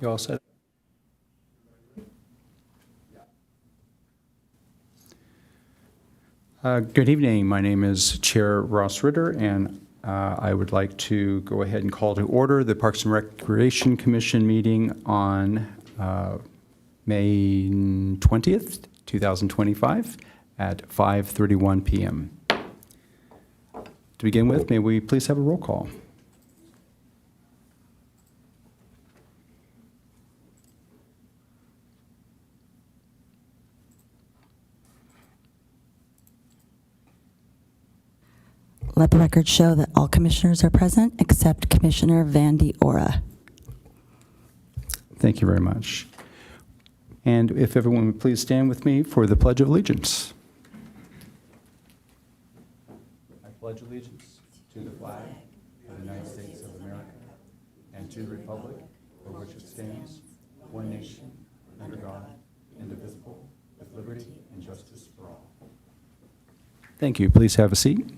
You all set? Good evening. My name is Chair Ross Ritter, and I would like to go ahead and call to order the Parks and Recreation Commission meeting on May 20th, 2025 at 5:31 p.m. To begin with, may we please have a roll call? Let the record show that all commissioners are present except Commissioner Vandy Ora. Thank you very much. And if everyone would please stand with me for the Pledge of Allegiance. I pledge allegiance to the flag of the United States of America and to the republic for which it stands, one nation, under God, indivisible, with liberty and justice for all. Thank you. Please have a seat.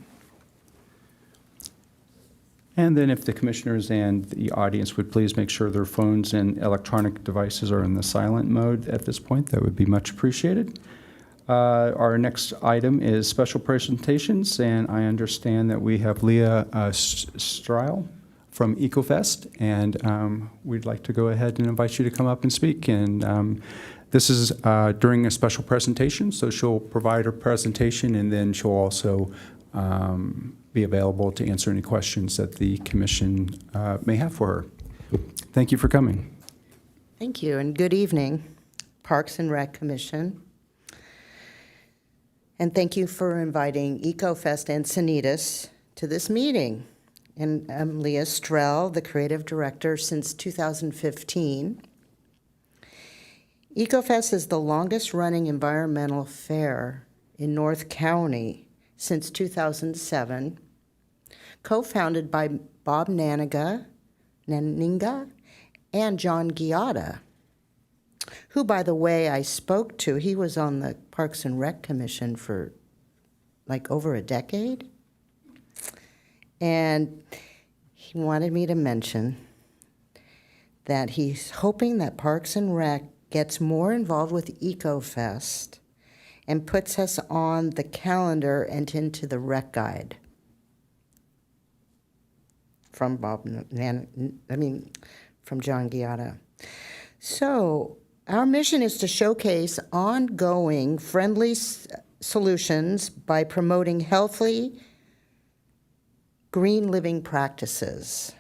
And then if the commissioners and the audience would please make sure their phones and electronic devices are in the silent mode at this point, that would be much appreciated. Our next item is special presentations, and I understand that we have Leah Stryle from EcoFest, and we'd like to go ahead and invite you to come up and speak. And this is during a special presentation, so she'll provide her presentation, and then she'll also be available to answer any questions that the commission may have for her. Thank you for coming. Thank you, and good evening, Parks and Rec Commission. And thank you for inviting EcoFest Encinitas to this meeting. And I'm Leah Strell, the creative director since 2015. EcoFest is the longest-running environmental fair in North County since 2007, co-founded by Bob Naninga and John Giotta, who, by the way, I spoke to. He was on the Parks and Rec Commission for like over a decade. And he wanted me to mention that he's hoping that Parks and Rec gets more involved with EcoFest and puts us on the calendar and into the rec guide from from John Giotta. So our mission is to showcase ongoing friendly solutions by promoting healthy, green living practices,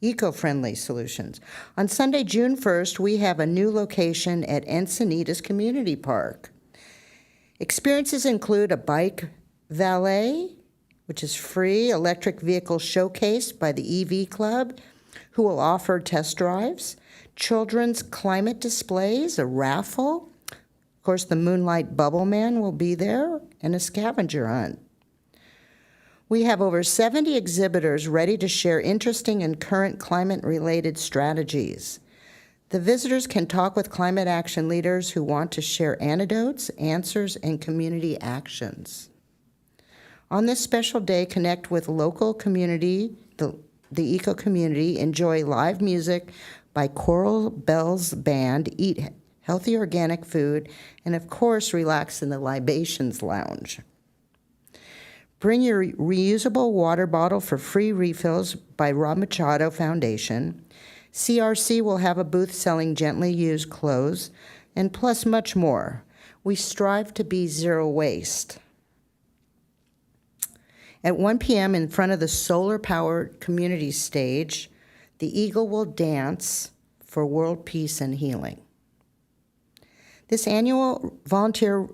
eco-friendly solutions. On Sunday, June 1st, we have a new location at Encinitas Community Park. Experiences include a bike valet, which is free, electric vehicle showcase by the EV Club, who will offer test drives, children's climate displays, a raffle. Of course, the Moonlight Bubble Man will be there, and a scavenger hunt. We have over 70 exhibitors ready to share interesting and current climate-related strategies. The visitors can talk with climate action leaders who want to share antidotes, answers, and community actions. On this special day, connect with local community, the eco community, enjoy live music by Coral Bells Band, eat healthy organic food, and of course, relax in the Libations Lounge. Bring your reusable water bottle for free refills by Rob Machado Foundation. CRC will have a booth selling gently used clothes, and plus much more. We strive to be zero waste. At 1 p.m. in front of the solar-powered community stage, the Eagle will dance for world peace and healing. This annual volunteer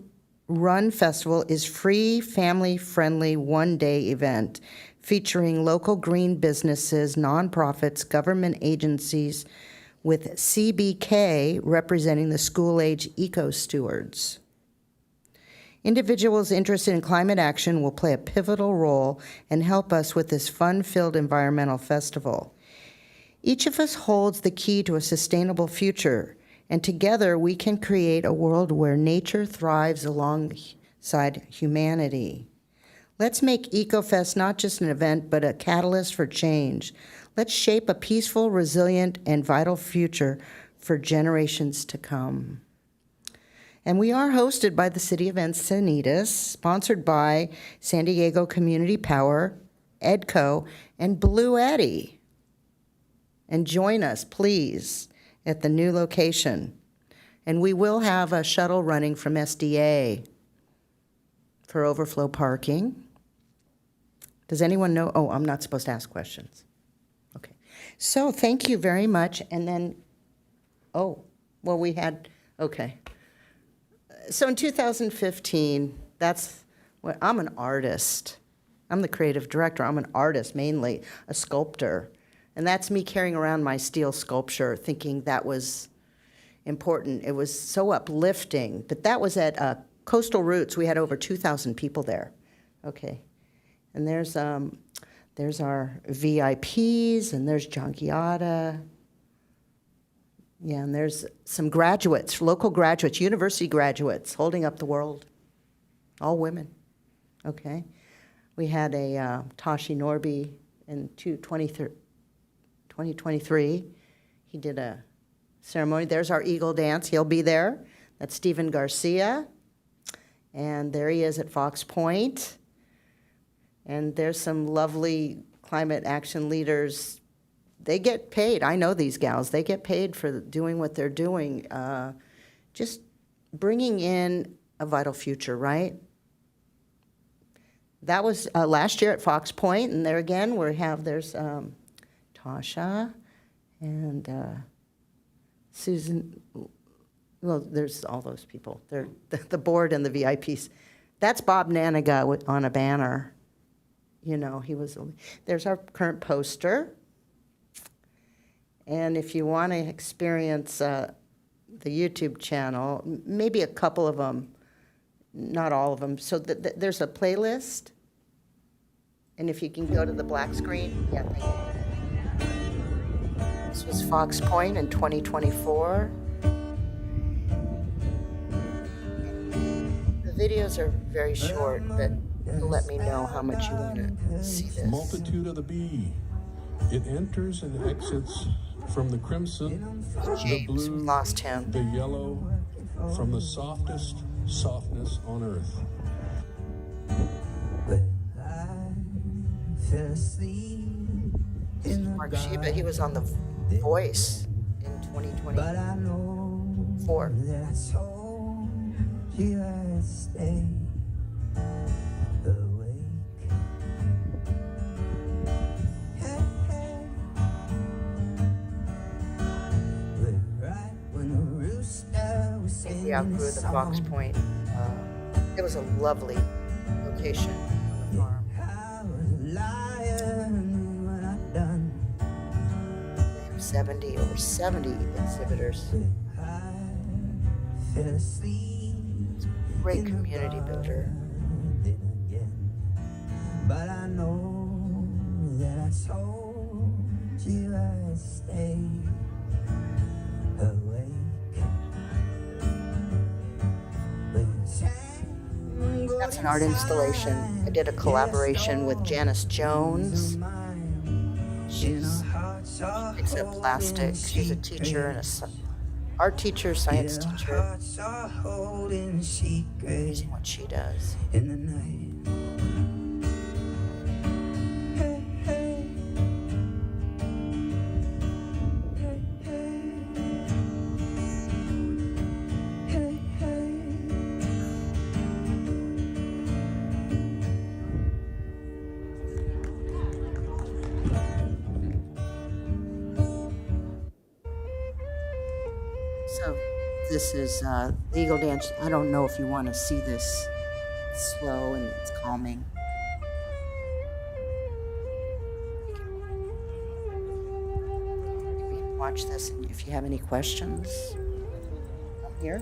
run festival is free, family-friendly, one-day event featuring local green businesses, nonprofits, government agencies, with CBK representing the school-age eco-stewards. Individuals interested in climate action will play a pivotal role and help us with this fun-filled environmental festival. Each of us holds the key to a sustainable future, and together we can create a world where nature thrives alongside humanity. Let's make EcoFest not just an event, but a catalyst for change. Let's shape a peaceful, resilient, and vital future for generations to come. And we are hosted by the City of Encinitas, sponsored by San Diego Community Power, EDCO, and Blue Eddy. And join us, please, at the new location. And we will have a shuttle running from SDA for overflow parking. Does anyone know? Oh, I'm not supposed to ask questions. Okay. So thank you very much. And then, okay. So in 2015, I'm an artist. I'm the creative director. I'm an artist, mainly a sculptor. And that's me carrying around my steel sculpture, thinking that was important. It was so uplifting. But that was at Coastal Roots. We had over 2,000 people there. Okay. And there's our VIPs, and there's John Giotta. Yeah, and there's some graduates, local graduates, university graduates, holding up the world. All women. Okay. We had a Tashi Norby in 2023. He did a ceremony. There's our Eagle Dance. He'll be there. That's Stephen Garcia. And there he is at Fox Point. And there's some lovely climate action leaders. They get paid. I know these gals. They get paid for doing what they're doing. Just bringing in a vital future, right? That was last year at Fox Point, and there again there's Tasha and Susan. Well, there's all those people. They're the board and the VIPs. That's Bob Naniga on a banner. You know, there's our current poster. And if you want to experience the YouTube channel, maybe a couple of them, not all of them. So there's a playlist. And if you can go to the black screen, yeah, thank you. This was Fox Point in 2024. The videos are very short, but let me know how much you want to see this. Multitude of the bee. It enters and exits from the crimson, the blue, lost him. the yellow, from the softest softness on earth. Mark Sheba, he was on The Voice in 2024. I think we outgrew the Fox Point. It was a lovely location on the farm. They have over 70 exhibitors. Great community builder. But I know that I told you I'd stay awake. That's an art installation. I did a collaboration with Janice Jones. She picks up plastic. She's a teacher and art teacher, science teacher. Amazing what she does. So this is the Eagle Dance. I don't know if you want to see this. It's slow and it's calming. You can watch this, and if you have any questions, I'm here.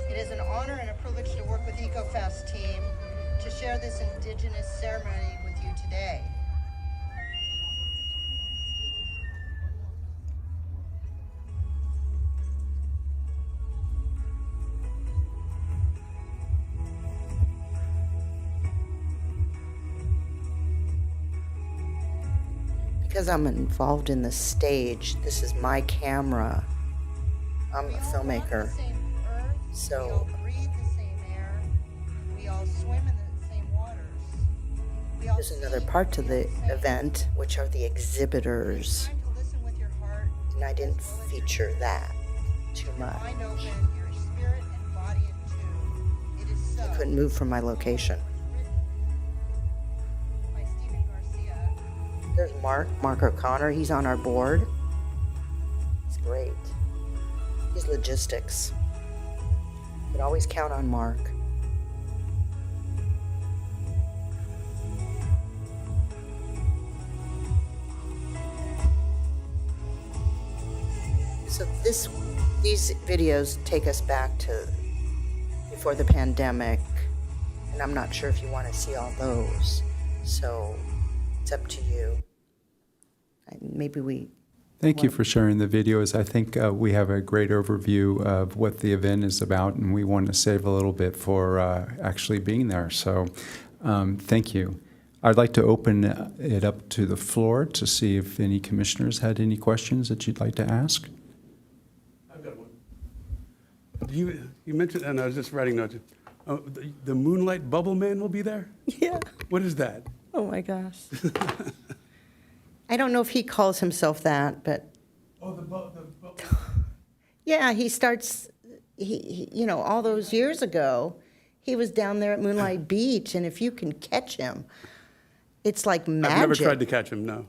It is an honor and a privilege to work with EcoFest team to share this Indigenous ceremony with you today. Because I'm involved in the stage, this is my camera. I'm a filmmaker. So- We all breathe the same air. We all swim in the same waters. We all There's another part to the event, which are the exhibitors. time to listen with your heart. And I didn't feature that too much. Mind open, your spirit and body in tune. It is so. I couldn't move from my location. By Stephen Garcia. There's Mark O'Connor. He's on our board. He's great. He's logistics. You can always count on Mark. So these videos take us back to before the pandemic, and I'm not sure if you want to see all those. So it's up to you. Maybe we. Thank you for sharing the videos. I think we have a great overview of what the event is about, and we want to save a little bit for actually being there. So thank you. I'd like to open it up to the floor to see if any commissioners had any questions that you'd like to ask. I've got one. You mentioned, and I was just writing notes, the Moonlight Bubble Man will be there? Yeah. What is that? Oh my gosh. I don't know if he calls himself that, but Oh, the bubble. yeah, he starts. He all those years ago, he was down there at Moonlight Beach, and if you can catch him, it's like magic. I've never tried to catch him, no.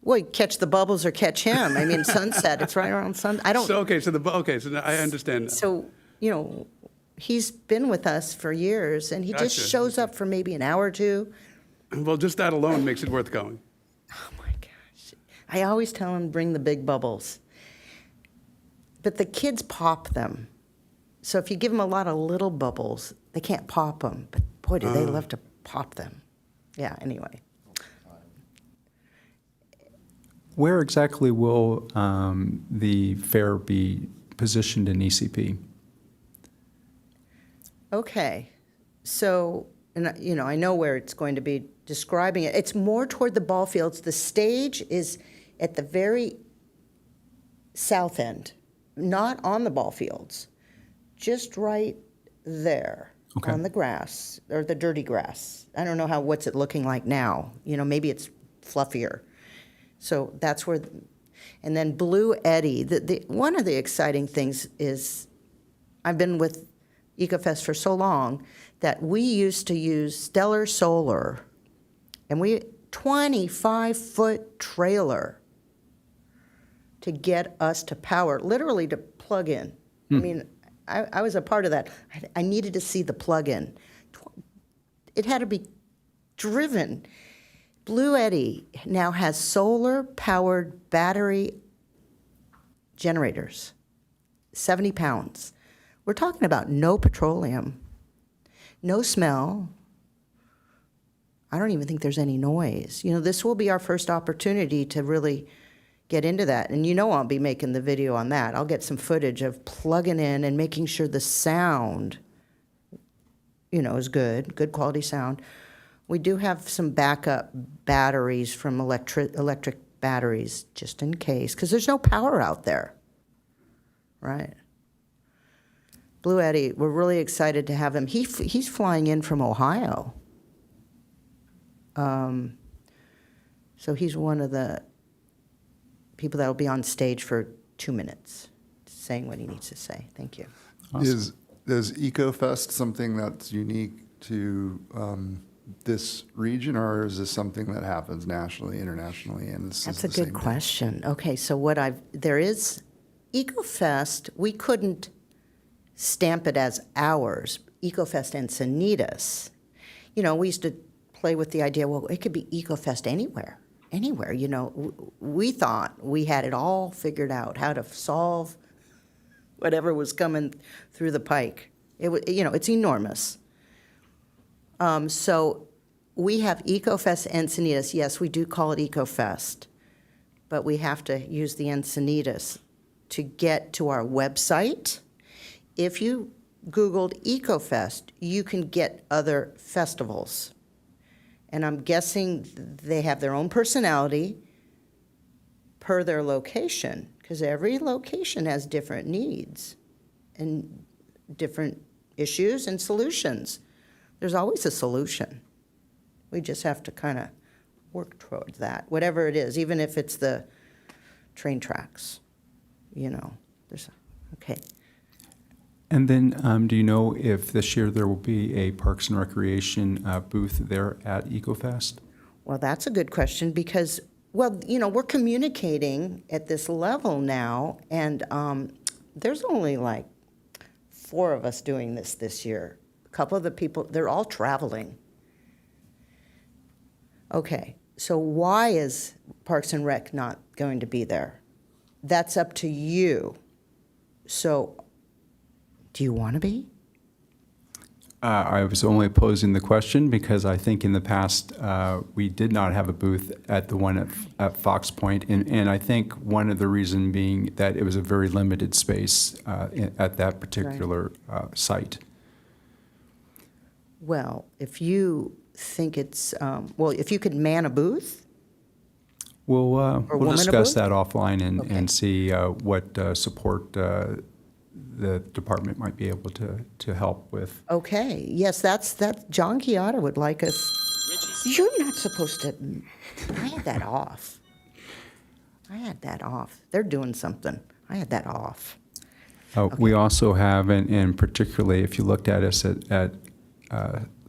Well, you catch the bubbles or catch him. I mean, sunset. It's right around sun. I don't. So now I understand. So, he's been with us for years, and he just Gotcha. shows up for maybe an hour or two. Well, just that alone makes it worth going. Oh my gosh. I always tell him, bring the big bubbles. But the kids pop them. So if you give them a lot of little bubbles, they can't pop them. But boy, do they love to pop them. Yeah, anyway. Where exactly will the fair be positioned in ECP? Okay. So, and I know where it's going to be describing it. It's more toward the ball fields. The stage is at the very south end, not on the ball fields, just right there Okay. on the grass or the dirty grass. I don't know what's it looking like now. Maybe it's fluffier. So that's where, and then Blue Eddy. One of the exciting things is, I've been with EcoFest for so long that we used to use Stellar Solar, and 25-foot trailer to get us to power, literally to plug in. I mean, I was a part of that. I needed to see the plug-in. It had to be driven. Blue Eddy now has solar-powered battery generators, 70 pounds. We're talking about no petroleum, no smell. I don't even think there's any noise. This will be our first opportunity to really get into that. And I'll be making the video on that. I'll get some footage of plugging in and making sure the sound, is good quality sound. We do have some backup batteries from electric batteries, just in case, because there's no power out there, right? Blue Eddy, we're really excited to have him. He's flying in from Ohio. So he's one of the people that will be on stage for 2 minutes, saying what he needs to say. Thank you. Awesome. Is EcoFest something that's unique to this region, or is this something that happens nationally, internationally, and this That's is a the same good day? question. Okay, so there is EcoFest. We couldn't stamp it as ours. EcoFest Encinitas. We used to play with the idea, well, it could be EcoFest anywhere. We thought we had it all figured out, how to solve whatever was coming through the pike. It's enormous. So we have EcoFest Encinitas. Yes, we do call it EcoFest, but we have to use the Encinitas to get to our website. If you Googled EcoFest, you can get other festivals. And I'm guessing they have their own personality. per their location, because every location has different needs and different issues and solutions. There's always a solution. We just have to kind of work towards that, whatever it is, even if it's the train tracks, there's, okay. And then, do you know if this year there will be a Parks and Recreation booth there at EcoFest? Well, that's a good question because, we're communicating at this level now, and there's only like 4 of us doing this year. A couple of the people, they're all traveling. Okay, so why is Parks and Rec not going to be there? That's up to you. So, do you want to be? I was only posing the question because I think in the past we did not have a booth at the one at Fox Point, and I think one of the reason being that it was a very limited space at that particular site. Well, if you think it's, if you could man a booth, We'll woman a discuss booth? that offline Okay. and see what support the department might be able to help with. okay, yes, that's John Chioda would like us. You're not supposed to, I had that off. They're doing something. I had that off. We also have, and particularly if you looked at us at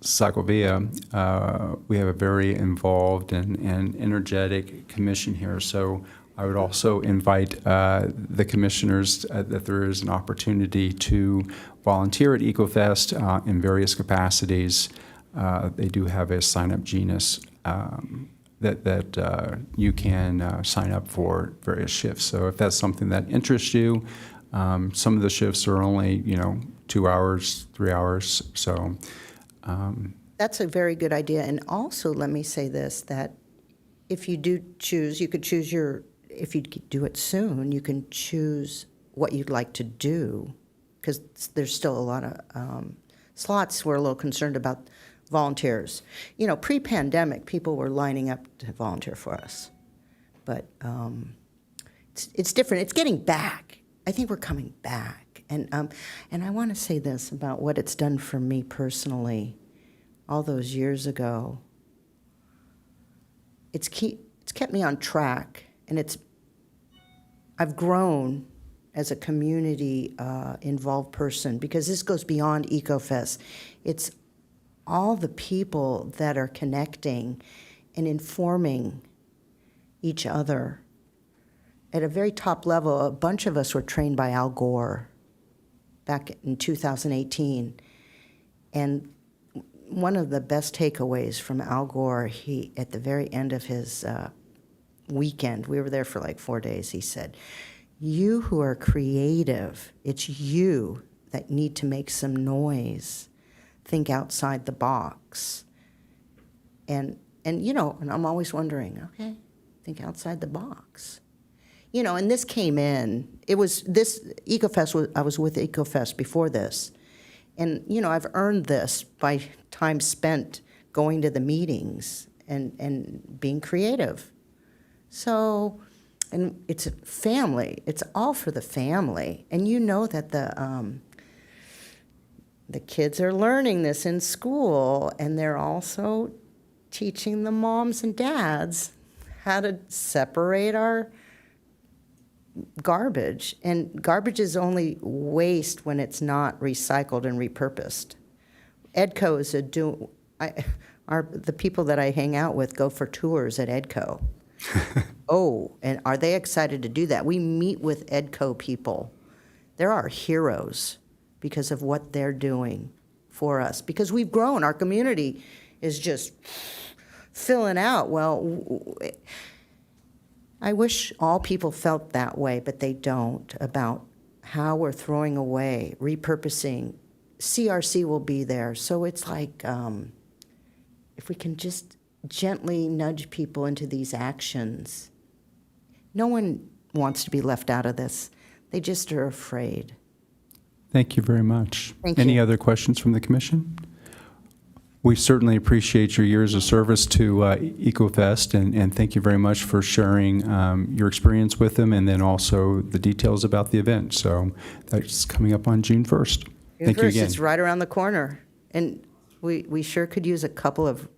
Segovia, we have a very involved and energetic commission here. So I would also invite the commissioners that there is an opportunity to volunteer at EcoFest in various capacities. They do have a sign-up genus that you can sign up for various shifts. So if that's something that interests you, some of the shifts are only 2 hours, 3 hours. So. That's a very good idea. And also, let me say this, that if you do choose, you could choose if you do it soon, you can choose what you'd like to do, because there's still a lot of slots. We're a little concerned about volunteers. Pre-pandemic, people were lining up to volunteer for us. But it's different. It's getting back. I think we're coming back. And I want to say this about what it's done for me personally all those years ago. It's kept me on track, and I've grown as a community involved person, because this goes beyond EcoFest. It's all the people that are connecting and informing each other at a very top level. A bunch of us were trained by Al Gore back in 2018. And one of the best takeaways from Al Gore, at the very end of his weekend, we were there for like 4 days, he said, "You who are creative, it's you that need to make some noise. Think outside the box." And I'm always wondering, okay, think outside the box. And this came in. It was this EcoFest. I was with EcoFest before this, and I've earned this by time spent going to the meetings and being creative. So, and it's a family. It's all for the family, and that the kids are learning this in school, and they're also teaching the moms and dads how to separate our garbage. And garbage is only waste when it's not recycled and repurposed. EDCO is the people that I hang out with go for tours at EDCO. Oh, and are they excited to do that? We meet with EDCO people. They're our heroes because of what they're doing for us. Because we've grown. Our community is just filling out. Well, I wish all people felt that way, but they don't, about how we're throwing away, repurposing. CRC will be there. So it's like, if we can just gently nudge people into these actions. No one wants to be left out of this. They just are afraid. Thank you very much. Thank Any you. other questions from the commission? We certainly appreciate your years of service to EcoFest, and thank you very much for sharing your experience with them and then also the details about the event. So that's coming up on June 1st. Thank you First, again. it's right around the corner, and we sure could use a couple of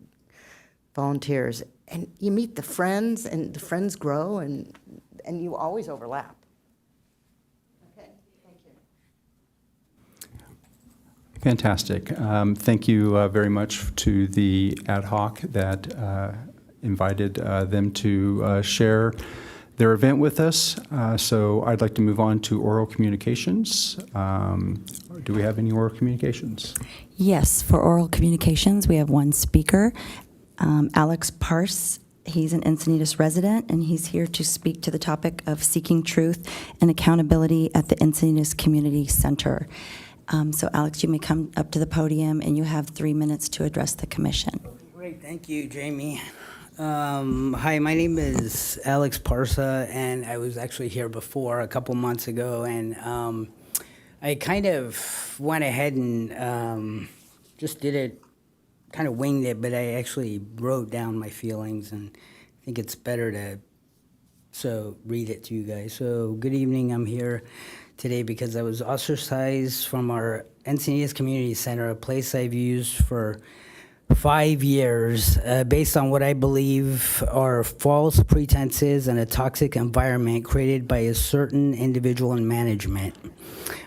volunteers. And you meet the friends, and the friends grow, and you always overlap. Okay, thank you. Fantastic. Thank you very much to the ad hoc that invited them to share their event with us. So I'd like to move on to oral communications. Do we have any oral communications? Yes, for oral communications, we have one speaker, Alex Parse. He's an Encinitas resident, and he's here to speak to the topic of seeking truth and accountability at the Encinitas Community Center. So Alex, you may come up to the podium, and you have 3 minutes to address the commission. Great, thank you, Jamie. Hi, my name is Alex Parsa, and I was actually here before a couple months ago, and I kind of went ahead and just did it, kind of winged it, but I actually wrote down my feelings, and I think it's better to read it to you guys. So good evening, I'm here today because I was ostracized from our Encinitas Community Center, a place I've used for 5 years, based on what I believe are false pretenses and a toxic environment created by a certain individual in management.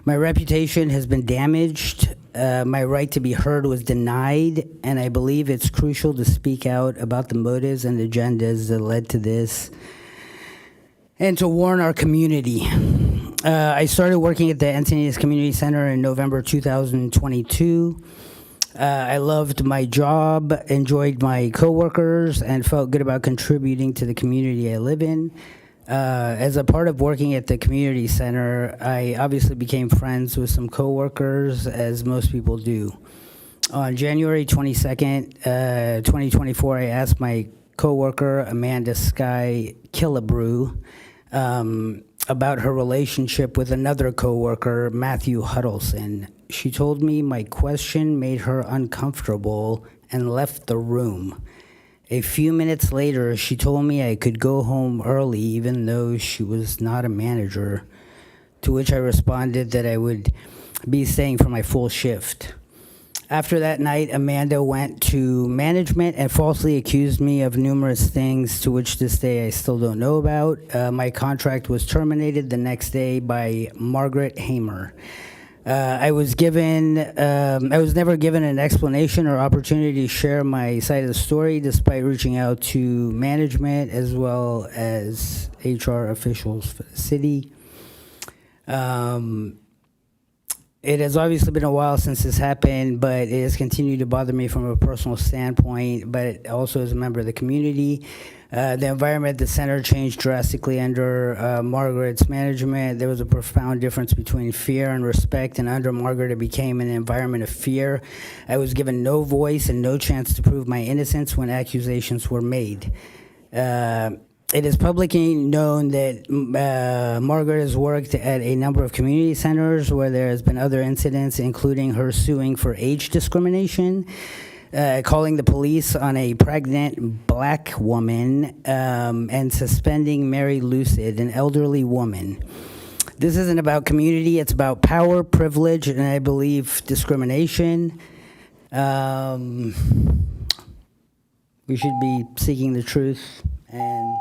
My reputation has been damaged. My right to be heard was denied, and I believe it's crucial to speak out about the motives and agendas that led to this and to warn our community. I started working at the Encinitas Community Center in November 2022. I loved my job, enjoyed my coworkers, and felt good about contributing to the community I live in. As a part of working at the community center, I obviously became friends with some coworkers, as most people do. On January 22nd, 2024, I asked my coworker, Amanda Sky Killebrew, about her relationship with another coworker, Matthew Huddleston. She told me my question made her uncomfortable and left the room. A few minutes later, she told me I could go home early even though she was not a manager, to which I responded that I would be staying for my full shift. After that night, Amanda went to management and falsely accused me of numerous things to which this day I still don't know about. My contract was terminated the next day by Margaret Hamer. I was never given an explanation or opportunity to share my side of the story, despite reaching out to management as well as HR officials for the city. It has obviously been a while since this happened, but it has continued to bother me from a personal standpoint, but also as a member of the community. The environment at the center changed drastically under Margaret's management. There was a profound difference between fear and respect, and under Margaret, it became an environment of fear. I was given no voice and no chance to prove my innocence when accusations were made. It is publicly known that Margaret has worked at a number of community centers where there has been other incidents, including her suing for age discrimination, calling the police on a pregnant black woman, and suspending Mary Lucid, an elderly woman. This isn't about community, it's about power, privilege, and I believe discrimination. We should be seeking the truth, and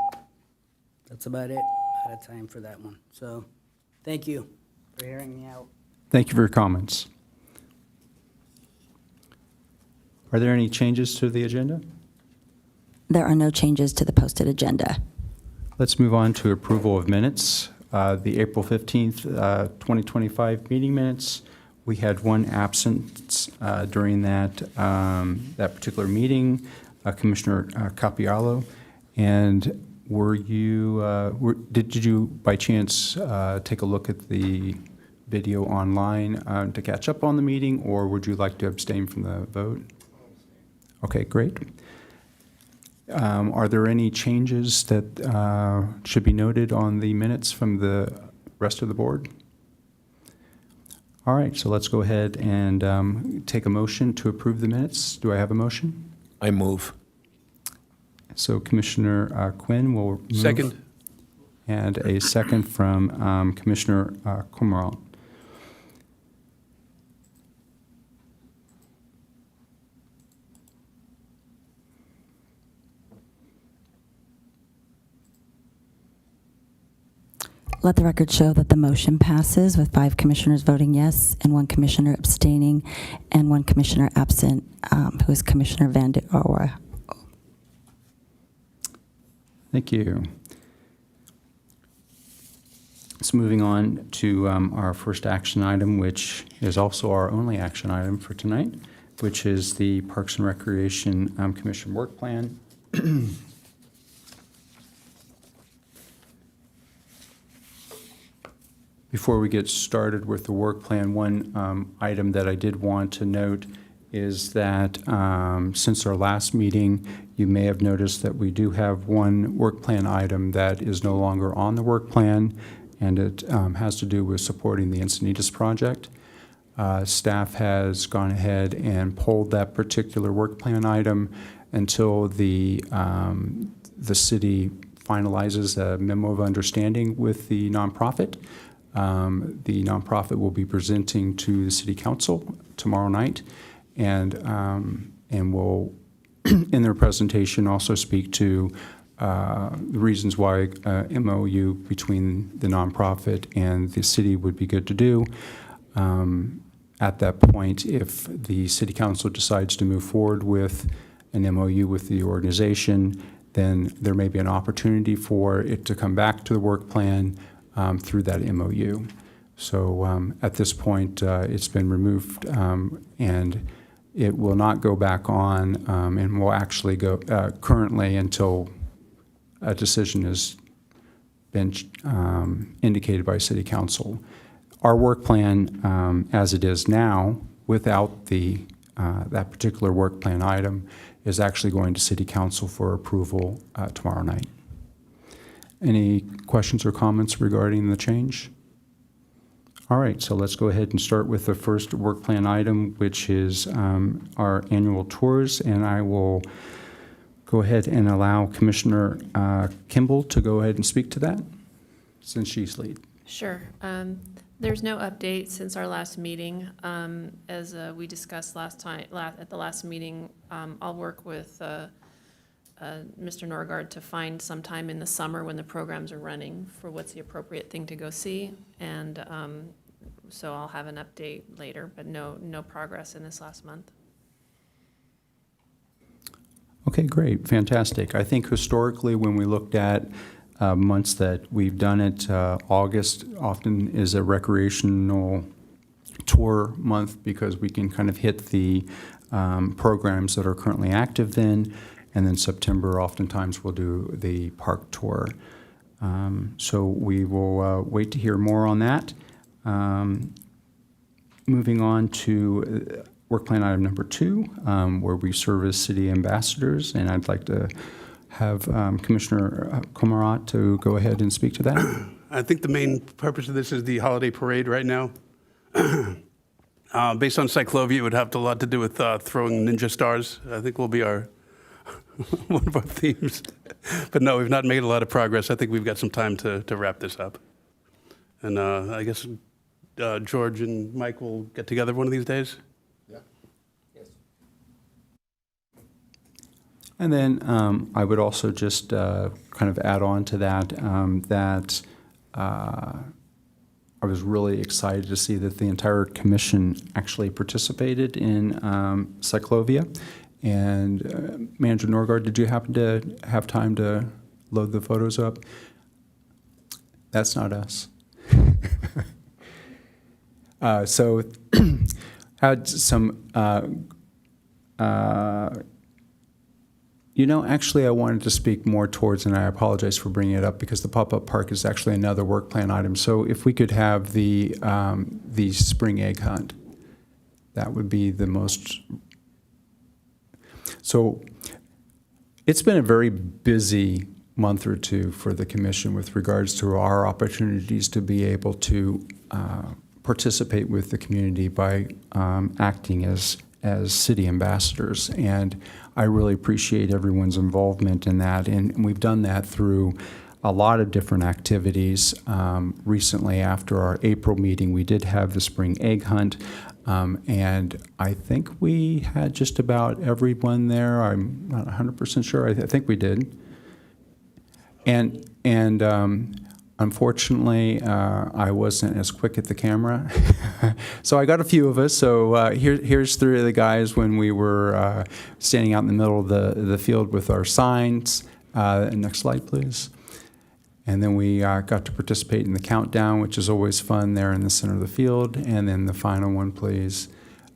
that's about it. Out of time for that one. So, thank you for hearing me out. Thank you for your comments. Are there any changes to the agenda? There are no changes to the posted agenda. Let's move on to approval of minutes. The April 15th, 2025 meeting minutes. We had one absence during that particular meeting, Commissioner Capiello. And did you by chance take a look at the video online to catch up on the meeting, or would you like to abstain from the vote? Okay, great. Are there any changes that should be noted on the minutes from the rest of the board? All right, so let's go ahead and take a motion to approve the minutes. Do I have a motion? I move. So Commissioner Quinn will move. Second. And a second from Commissioner Cormorant. Let the record show that the motion passes with 5 commissioners voting yes and 1 commissioner abstaining and 1 commissioner absent, who is Commissioner Van de Oora. Thank you. So moving on to our first action item, which is also our only action item for tonight, which is the Parks and Recreation Commission work plan. Before we get started with the work plan, one item that I did want to note is that since our last meeting, you may have noticed that we do have one work plan item that is no longer on the work plan, and it has to do with supporting the Encinitas project. Staff has gone ahead and pulled that particular work plan item until the city finalizes a memo of understanding with the nonprofit. The nonprofit will be presenting to the city council tomorrow night, and will, in their presentation, also speak to the reasons why MOU between the nonprofit and the city would be good to do. At that point, if the city council decides to move forward with an MOU with the organization, then there may be an opportunity for it to come back to the work plan through that MOU. So at this point, it's been removed, and it will not go back on, and will actually go currently until a decision has been indicated by City Council. Our work plan, as it is now, without the that particular work plan item, is actually going to City Council for approval tomorrow night. Any questions or comments regarding the change? All right, so let's go ahead and start with the first work plan item, which is our annual tours, and I will go ahead and allow Commissioner Kimball to go ahead and speak to that, since she's lead. Sure. There's no update since our last meeting. As we discussed at the last meeting, I'll work with Mr. Norgard to find some time in the summer when the programs are running for what's the appropriate thing to go see. And so I'll have an update later, but no progress in this last month. Okay, great, fantastic. I think historically, when we looked at months that we've done it, August often is a recreational tour month because we can kind of hit the programs that are currently active then, and then September oftentimes we'll do the park tour. So we will wait to hear more on that. Moving on to work plan item number 2, where we serve as city ambassadors, and I'd like to have Commissioner Cormorant to go ahead and speak to that. I think the main purpose of this is the holiday parade right now. Based on Cyclovia, it would have a lot to do with throwing ninja stars. I think will be our one of our themes. But no, we've not made a lot of progress. I think we've got some time to wrap this up. And I guess George and Mike will get together one of these days. And then I would also just kind of add on to that, that I was really excited to see that the entire commission actually participated in Cyclovia. And Manager Norgard, did you happen to have time to load the photos up? That's not us. So had some, actually I wanted to speak more towards, and I apologize for bringing it up because the pop-up park is actually another work plan item. So if we could have the spring egg hunt, that would be the most. So it's been a very busy month or two for the commission with regards to our opportunities to be able to participate with the community by acting as city ambassadors. And I really appreciate everyone's involvement in that. And we've done that through a lot of different activities. Recently, after our April meeting, we did have the spring egg hunt. And I think we had just about everyone there. I'm not 100% sure. I think we did. And unfortunately, I wasn't as quick at the camera. So I got a few of us. So here's three of the guys when we were standing out in the middle of the field with our signs. Next slide, please. And then we got to participate in the countdown, which is always fun there in the center of the field. And then the final one, please,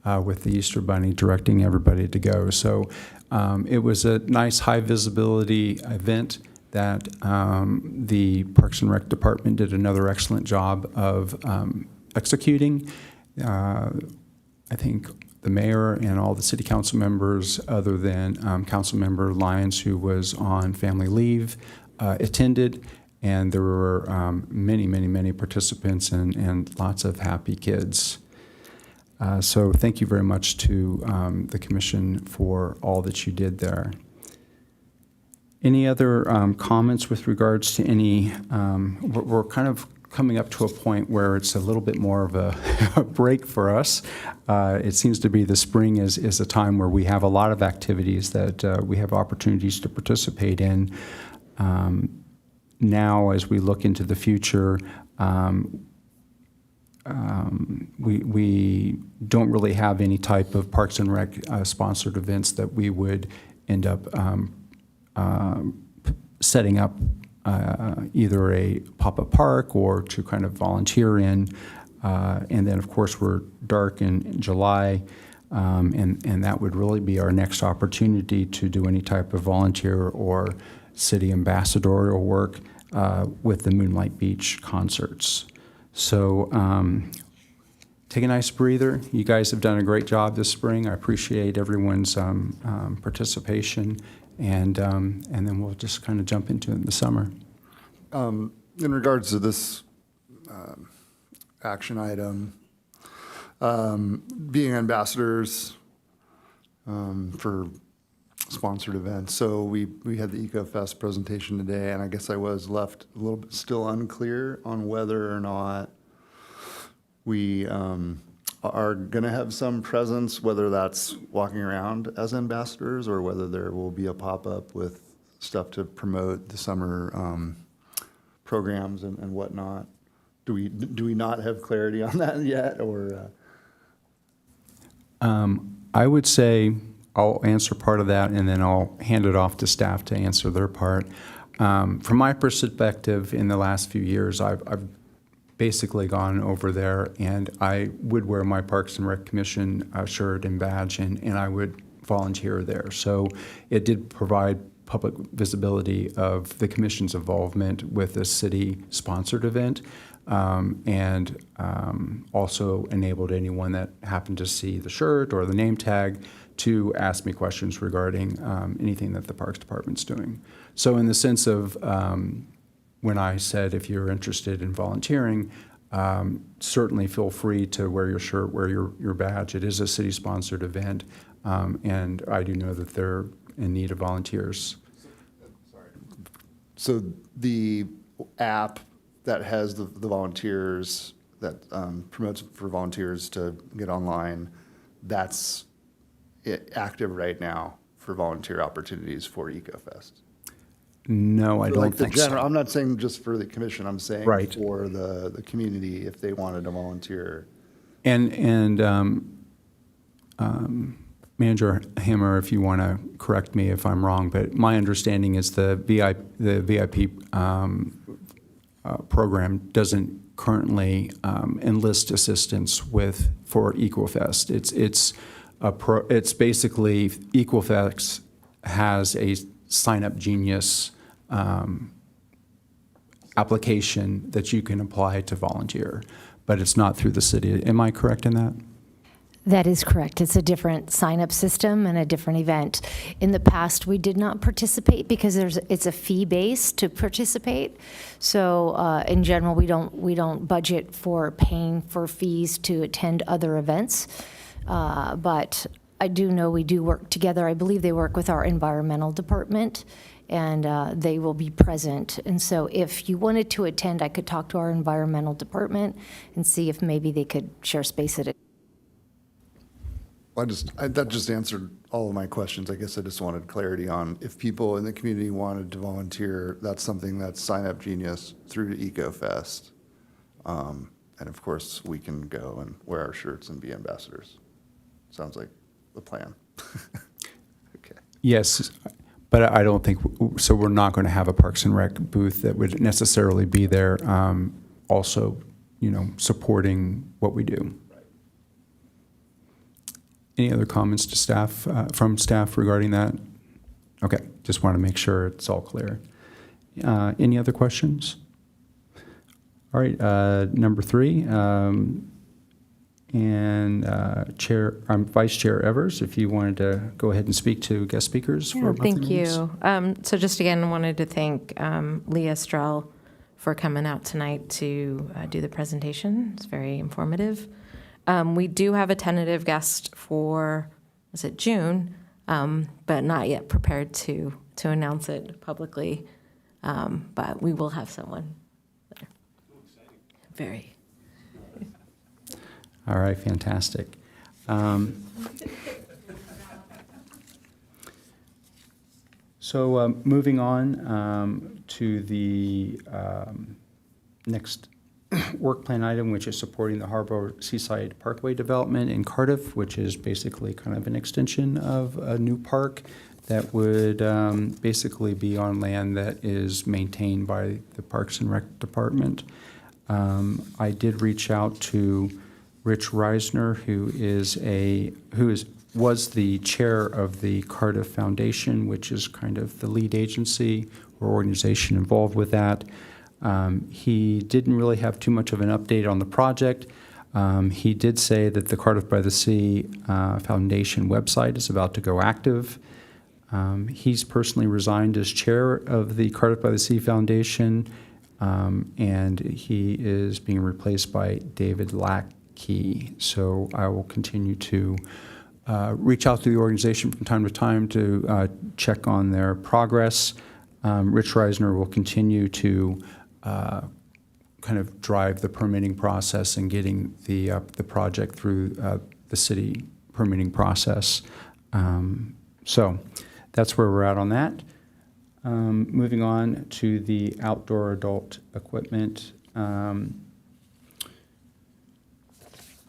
with the Easter Bunny directing everybody to go. So it was a nice high visibility event that the Parks and Rec Department did another excellent job of executing. I think the mayor and all the city council members, other than Council Member Lyons, who was on family leave, attended. And there were many participants and lots of happy kids. So thank you very much to the commission for all that you did there. Any other comments with regards to any, we're kind of coming up to a point where it's a little bit more of a break for us. It seems to be the spring is a time where we have a lot of activities that we have opportunities to participate in. Now, as we look into the future, we don't really have any type of Parks and Rec sponsored events that we would end up setting up either a pop-up park or to kind of volunteer in. And then, of course, we're dark in July, and that would really be our next opportunity to do any type of volunteer or city ambassadorial work with the Moonlight Beach concerts. So take a nice breather. You guys have done a great job this spring. I appreciate everyone's participation, and then we'll just kind of jump into it in the summer. In regards to this action item, being ambassadors for sponsored events. So we had the EcoFest presentation today, and I guess I was left a little bit still unclear on whether or not we are going to have some presence, whether that's walking around as ambassadors or whether there will be a pop-up with stuff to promote the summer programs and whatnot. Do we not have clarity on that yet, or? I would say I'll answer part of that, and then I'll hand it off to staff to answer their part. From my perspective, in the last few years, I've basically gone over there, and I would wear my Parks and Rec Commission shirt and badge, and I would volunteer there. So it did provide public visibility of the commission's involvement with a city-sponsored event, and also enabled anyone that happened to see the shirt or the name tag to ask me questions regarding anything that the Parks Department's doing. So in the sense of when I said if you're interested in volunteering, certainly feel free to wear your shirt, wear your badge. It is a city-sponsored event, and I do know that they're in need of volunteers. So the app that has the volunteers, that promotes for volunteers to get online, that's active right now for volunteer opportunities for EcoFest? No, I don't Like the think general, so. I'm not saying just for the commission, I'm saying Right. for the community if they wanted to volunteer. And Manager Hammer, if you want to correct me if I'm wrong, but my understanding is the VIP program doesn't currently enlist assistance for EcoFest. It's basically EcoFest has a Sign Up Genius application that you can apply to volunteer, but it's not through the city. Am I correct in that? That is correct. It's a different sign-up system and a different event. In the past, we did not participate because it's a fee base to participate. So in general, we don't budget for paying for fees to attend other events. But I do know we do work together. I believe they work with our environmental department, and they will be present. And so if you wanted to attend, I could talk to our environmental department and see if maybe they could share space at it. That just answered all of my questions. I guess I just wanted clarity on if people in the community wanted to volunteer, that's something that's Sign Up Genius through to EcoFest. And of course, we can go and wear our shirts and be ambassadors. Sounds like the plan. Okay. Yes, but I don't think, so we're not going to have a Parks and Rec booth that would necessarily be there, also, supporting what we do. Any other comments to staff, from staff regarding that? Okay, just want to make sure it's all clear. Any other questions? All right, number 3, and Vice Chair Evers, if you wanted to go ahead and speak to guest speakers for monthly Thank meetings. you. So just again, wanted to thank Leah Strell for coming out tonight to do the presentation. It's very informative. We do have a tentative guest for, is it June, but not yet prepared to announce it publicly. But we will have someone there. Very. All right, fantastic. So moving on to the next work plan item, which is supporting the Harbor Seaside Parkway development in Cardiff, which is basically kind of an extension of a new park that would basically be on land that is maintained by the Parks and Rec Department. I did reach out to Rich Reisner, who was the chair of the Cardiff Foundation, which is kind of the lead agency or organization involved with that. He didn't really have too much of an update on the project. He did say that the Cardiff by the Sea Foundation website is about to go active. He's personally resigned as chair of the Cardiff by the Sea Foundation, and he is being replaced by David Lackey. So I will continue to reach out to the organization from time to time to check on their progress. Rich Reisner will continue to kind of drive the permitting process and getting the project through the city permitting process. So that's where we're at on that. Moving on to the outdoor adult equipment.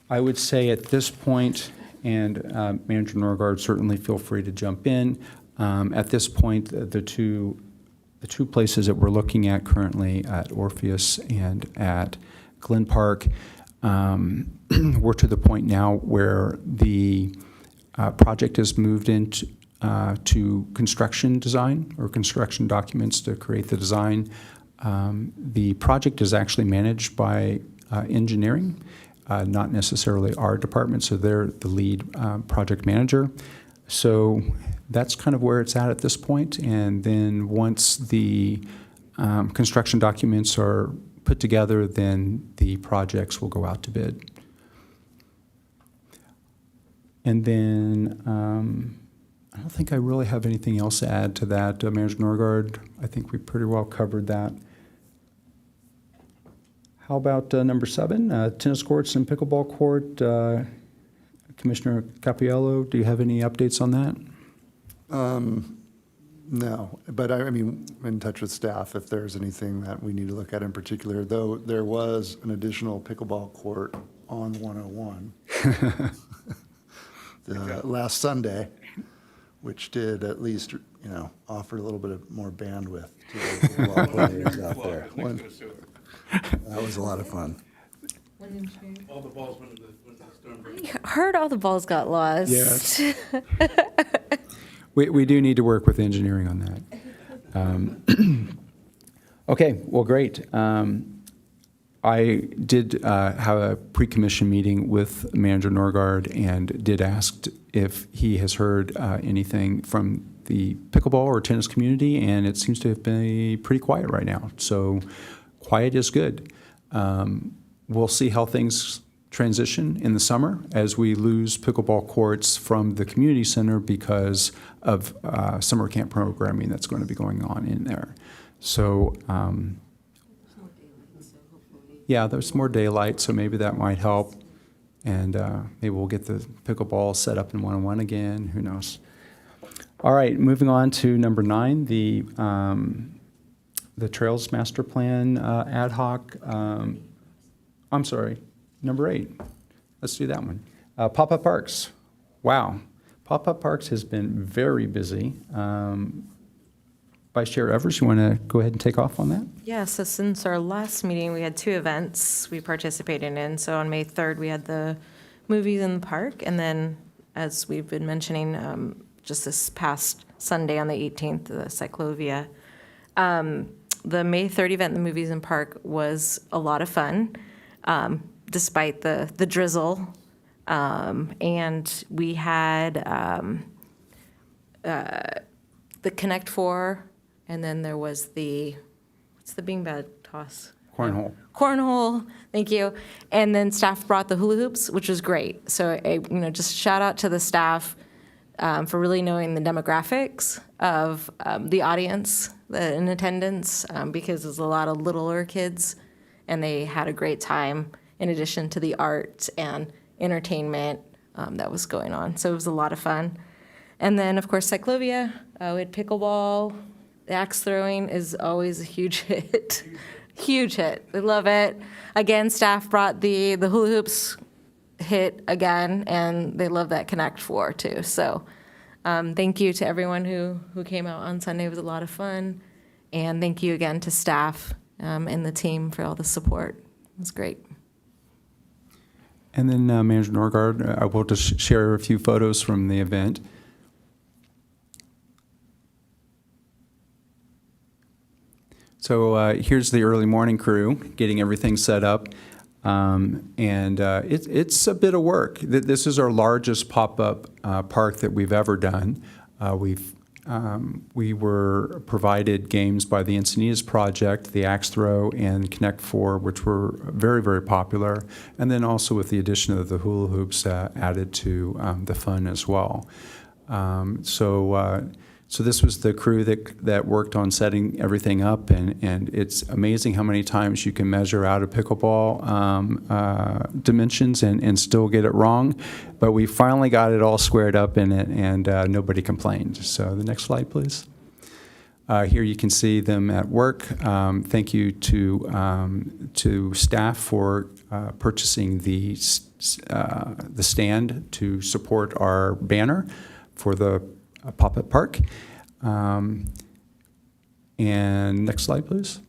I would say at this point, and Manager Norgard, certainly feel free to jump in. At this point, the two places that we're looking at currently at Orpheus and at Glen Park, we're to the point now where the project has moved into to construction design or construction documents to create the design. The project is actually managed by engineering, not necessarily our department, so they're the lead project manager. So that's kind of where it's at this point. And then once the construction documents are put together, then the projects will go out to bid. And then I don't think I really have anything else to add to that. Manager Norgard, I think we pretty well covered that. How about number 7, tennis courts and pickleball court? Commissioner Capiello, do you have any updates on that? No, but I mean, I'm in touch with staff if there's anything that we need to look at in particular, though there was an additional pickleball court on 101 last Sunday, which did at least, offer a little bit of more bandwidth to the pickleball players out there. That was a lot of fun. All the balls went into the storm. I heard all the balls got lost. Yes. We do need to work with engineering on that. Okay, well, great. I did have a pre-commission meeting with Manager Norgard and did ask if he has heard anything from the pickleball or tennis community, and it seems to have been pretty quiet right now. So quiet is good. We'll see how things transition in the summer as we lose pickleball courts from the community center because of summer camp programming that's going to be going on in there. So, yeah, there's more daylight, so maybe that might help. And maybe we'll get the pickleball set up in one-on-one again. Who knows? All right, moving on to number 9, the Trails Master Plan ad hoc. I'm sorry, number 8. Let's do that one. Pop-up parks. Wow, pop-up parks has been very busy. Vice Chair Evers, you want to go ahead and take off on that? Yeah, so since our last meeting, we had 2 events we participated in. So on May 3rd, we had the movies in the park, and then, as we've been mentioning, just this past Sunday on the 18th, the Cyclovia. The May 3rd event, the movies in park, was a lot of fun, despite the drizzle. And we had the Connect 4, and then there was what's the beanbag toss? Cornhole. Cornhole, thank you. And then staff brought the hula hoops, which was great. So, just shout out to the staff for really knowing the demographics of the audience in attendance, because there's a lot of littler kids, and they had a great time in addition to the art and entertainment that was going on. So it was a lot of fun. And then, of course, Cyclovia, we had pickleball. The axe throwing is always a huge hit. Huge hit. We love it. Again, staff brought the hula hoops hit again, and they love that Connect 4 too. So thank you to everyone who came out on Sunday. It was a lot of fun. And thank you again to staff and the team for all the support. It was great. And then Manager Norgard, I will just share a few photos from the event. So here's the early morning crew getting everything set up. It's a bit of work. This is our largest pop-up park that we've ever done. We were provided games by the Encinitas project, the Axe Throw and Connect 4, which were very, very popular, and then also with the addition of the hula hoops added to the fun as well. So this was the crew that worked on setting everything up, and it's amazing how many times you can measure out a pickleball dimensions and still get it wrong. But we finally got it all squared up in it, and nobody complained. So the next slide, please. Here you can see them at work. Thank you to staff for purchasing the stand to support our banner for the pop-up park. And next slide, please.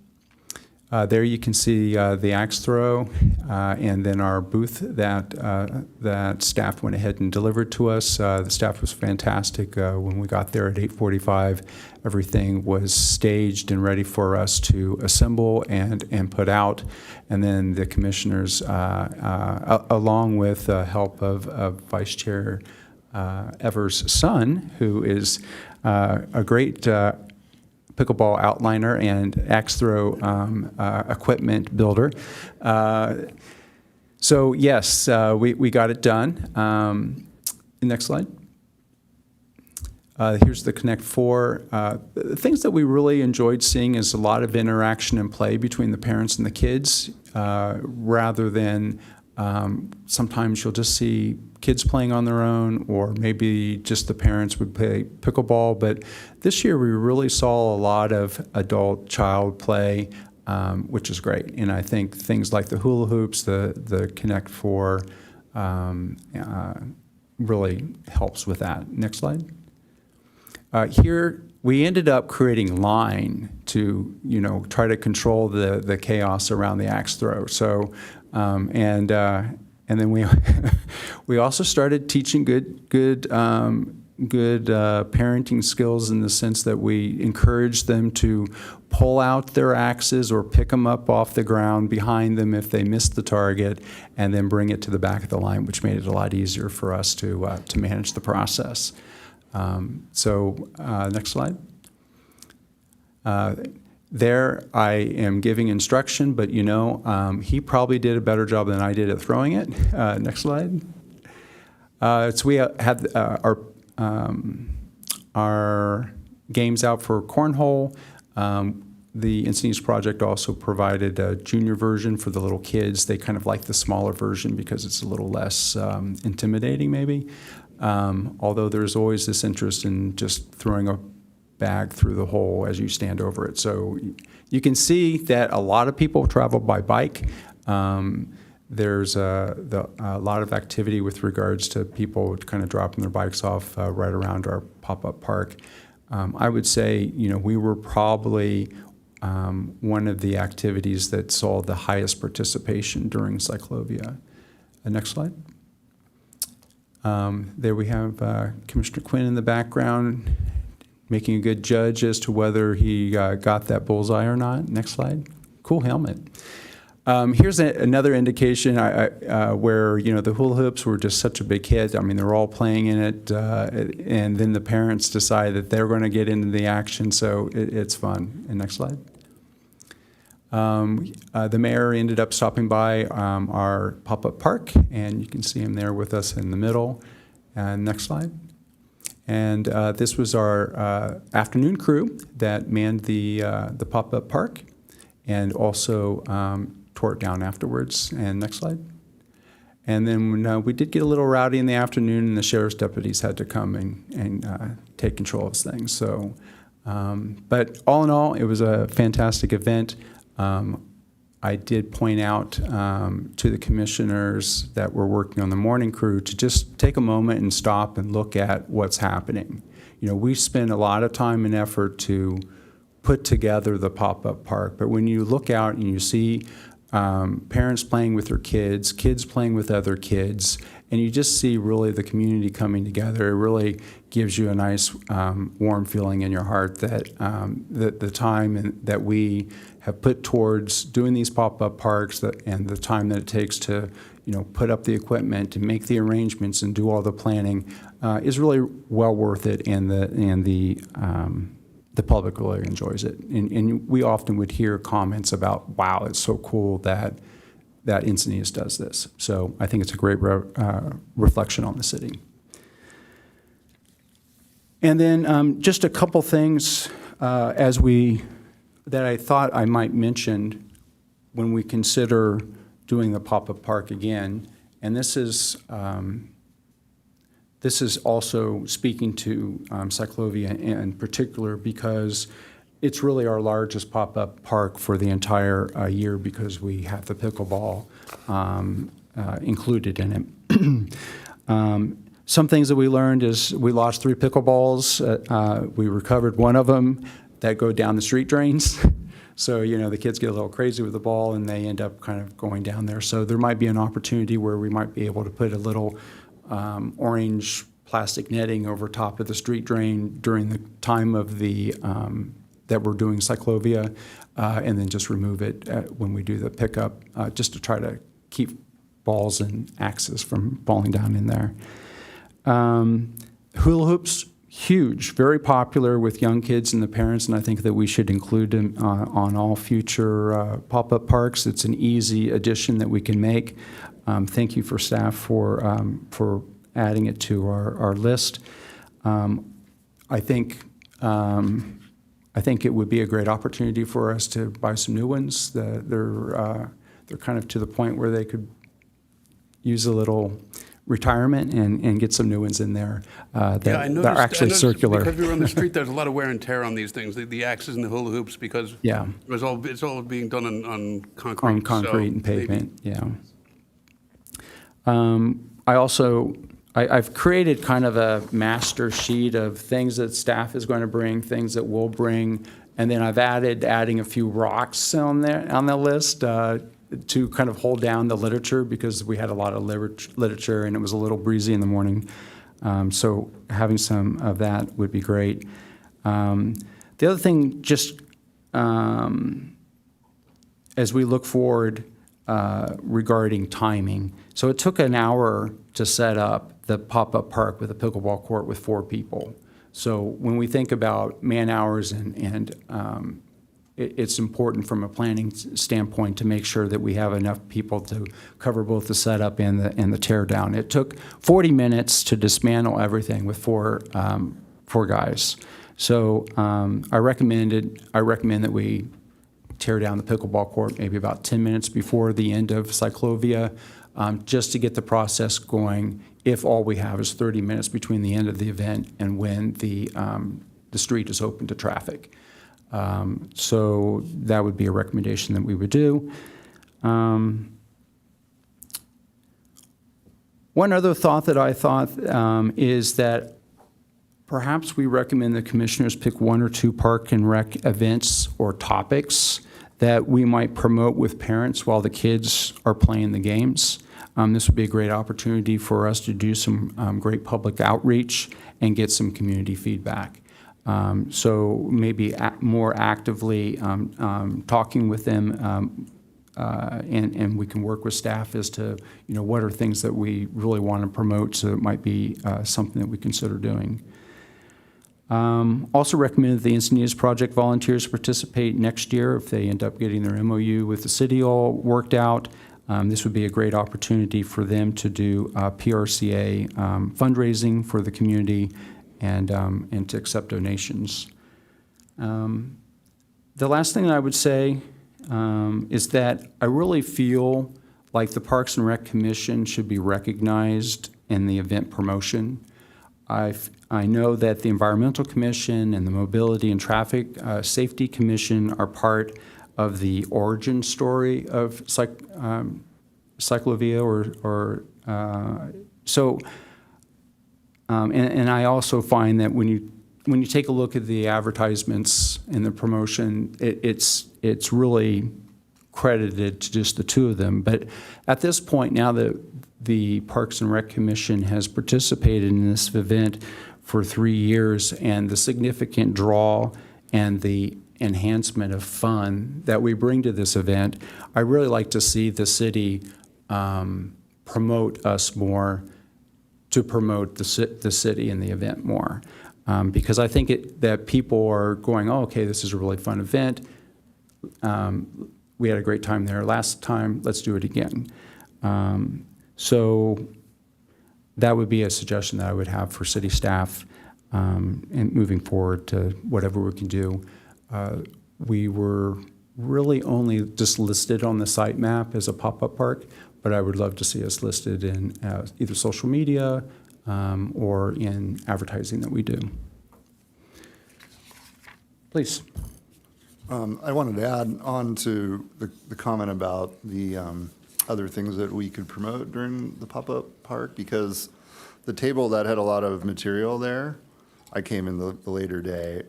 There you can see the axe throw, and then our booth that staff went ahead and delivered to us. The staff was fantastic. When we got there at 8:45, everything was staged and ready for us to assemble and put out. And then the commissioners, along with the help of Vice Chair Evers' son, who is a great pickleball outliner and axe throw equipment builder. So yes, we got it done. Next slide. Here's the Connect 4. The things that we really enjoyed seeing is a lot of interaction and play between the parents and the kids, rather than sometimes you'll just see kids playing on their own, or maybe just the parents would play pickleball. But this year we really saw a lot of adult-child play, which is great. And I think things like the hula hoops, the Connect 4 really helps with that. Next slide. Here we ended up creating line to try to control the chaos around the axe throw. So and then we we also started teaching good parenting skills in the sense that we encourage them to pull out their axes or pick them up off the ground behind them if they missed the target, and then bring it to the back of the line, which made it a lot easier for us to manage the process. Next slide. There I am giving instruction, but he probably did a better job than I did at throwing it. Next slide. So we had our games out for cornhole. The Encinitas project also provided a junior version for the little kids. They kind of like the smaller version because it's a little less intimidating maybe. Although there's always this interest in just throwing a bag through the hole as you stand over it. So you can see that a lot of people travel by bike. There's a lot of activity with regards to people kind of dropping their bikes off right around our pop-up park. I would say, we were probably one of the activities that saw the highest participation during Cyclovia. Next slide. There we have Commissioner Quinn in the background, making a good judge as to whether he got that bullseye or not. Next slide. Cool helmet. Here's another indication where the hula hoops were just such a big hit. I mean, they're all playing in it, and then the parents decide that they're going to get into the action, so it's fun. And next slide. The mayor ended up stopping by our pop-up park, and you can see him there with us in the middle. And next slide. And this was our afternoon crew that manned the pop-up park, and also tore it down afterwards. And next slide. And then we did get a little rowdy in the afternoon, and the sheriff's deputies had to come and take control of things. So, but all in all, it was a fantastic event. I did point out to the commissioners that were working on the morning crew to just take a moment and stop and look at what's happening. We spend a lot of time and effort to put together the pop-up park, but when you look out and you see parents playing with their kids, kids playing with other kids, and you just see really the community coming together, it really gives you a nice warm feeling in your heart that the time that we have put towards doing these pop-up parks and the time that it takes to put up the equipment and make the arrangements and do all the planning is really well worth it, and the public really enjoys it. And we often would hear comments about, wow, it's so cool that Encinitas does this. So I think it's a great reflection on the city. And then just a couple things that I thought I might mention when we consider doing the pop-up park again. And this is also speaking to Cyclovia in particular, because it's really our largest pop-up park for the entire year, because we have the pickleball included in it. Some things that we learned is we lost 3 pickleballs. We recovered one of them that go down the street drains. So, the kids get a little crazy with the ball and they end up kind of going down there. So there might be an opportunity where we might be able to put a little orange plastic netting over top of the street drain during the time of the that we're doing Cyclovia, and then just remove it when we do the pickup, just to try to keep balls and axes from falling down in there. Hula hoops, huge, very popular with young kids and the parents, and I think that we should include them on all future pop-up parks. It's an easy addition that we can make. Thank you for staff for adding it to our list. I think it would be a great opportunity for us to buy some new ones. They're kind of to the point where they could use a little retirement and get some new ones in there that are actually circular. Because we were on the street, there's a lot of wear and tear on these things, the axes and the hula hoops, because it's all being done on concrete. On concrete and pavement, I've created kind of a master sheet of things that staff is going to bring, things that we'll bring, and then I've adding a few rocks on the list to kind of hold down the literature, because we had a lot of literature and it was a little breezy in the morning. So having some of that would be great. The other thing, just as we look forward regarding timing, so it took an hour to set up the pop-up park with a pickleball court with 4 people. So when we think about man hours and it's important from a planning standpoint to make sure that we have enough people to cover both the setup and the tear down. It took 40 minutes to dismantle everything with four guys. So I recommend that we tear down the pickleball court maybe about 10 minutes before the end of Cyclovia, just to get the process going. If all we have is 30 minutes between the end of the event and when the street is open to traffic. So that would be a recommendation that we would do. One other thought that I thought is that perhaps we recommend the commissioners pick 1 or 2 park and rec events or topics that we might promote with parents while the kids are playing the games. This would be a great opportunity for us to do some great public outreach and get some community feedback. So maybe more actively talking with them, and we can work with staff as to, what are things that we really want to promote, so it might be something that we consider doing. Also recommend that the Encinitas project volunteers participate next year if they end up getting their MOU with the city all worked out. This would be a great opportunity for them to do PRCA fundraising for the community and to accept donations. The last thing I would say is that I really feel like the Parks and Rec Commission should be recognized in the event promotion. I know that the Environmental Commission and the Mobility and Traffic Safety Commission are part of the origin story of Cyclovia, and I also find that when you take a look at the advertisements and the promotion, it's really credited to just the 2 of them. But at this point, now that the Parks and Rec Commission has participated in this event for 3 years, and the significant draw and the enhancement of fun that we bring to this event, I really like to see the city promote us more, to promote the city and the event more. Because I think that people are going, oh, okay, this is a really fun event. We had a great time there last time, let's do it again. So that would be a suggestion that I would have for city staff and moving forward to whatever we can do. We were really only just listed on the site map as a pop-up park, but I would love to see us listed in either social media or in advertising that we do. Please. I wanted to add on to the comment about the other things that we could promote during the pop-up park, because the table that had a lot of material there, I came in the later day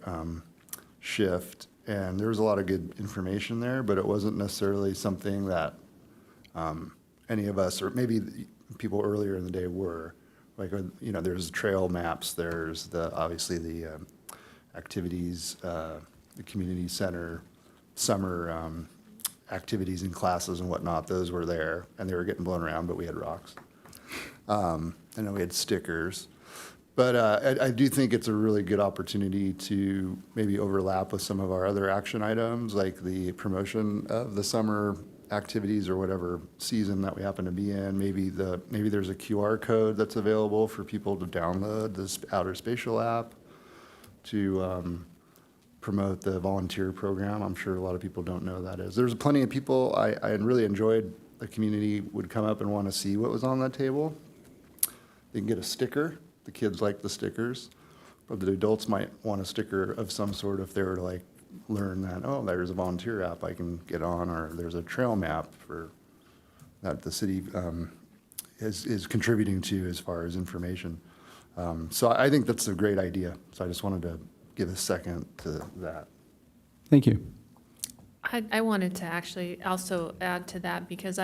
shift, and there was a lot of good information there, but it wasn't necessarily something that any of us, or maybe people earlier in the day were. Like, there's trail maps, there's obviously the activities, the community center, summer activities and classes and whatnot, those were there, and they were getting blown around, but we had rocks. And then we had stickers. But I do think it's a really good opportunity to maybe overlap with some of our other action items, like the promotion of the summer activities or whatever season that we happen to be in. Maybe there's a QR code that's available for people to download this outer spatial app to promote the volunteer program. I'm sure a lot of people don't know that is. There's plenty of people. I really enjoyed the community would come up and want to see what was on that table. They can get a sticker. The kids like the stickers, but the adults might want a sticker of some sort if they were to learn that, oh, there's a volunteer app I can get on, or there's a trail map for that the city is contributing to as far as information. So I think that's a great idea. So I just wanted to give a second to that. Thank you. I wanted to actually also add to that, because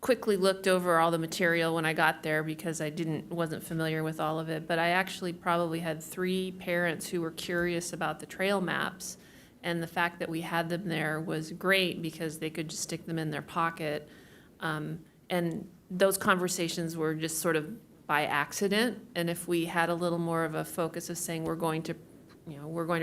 quickly looked over all the material when I got there because I wasn't familiar with all of it, but I actually probably had 3 parents who were curious about the trail maps, and the fact that we had them there was great because they could just stick them in their pocket. And those conversations were just sort of by accident, and if we had a little more of a focus of saying we're going to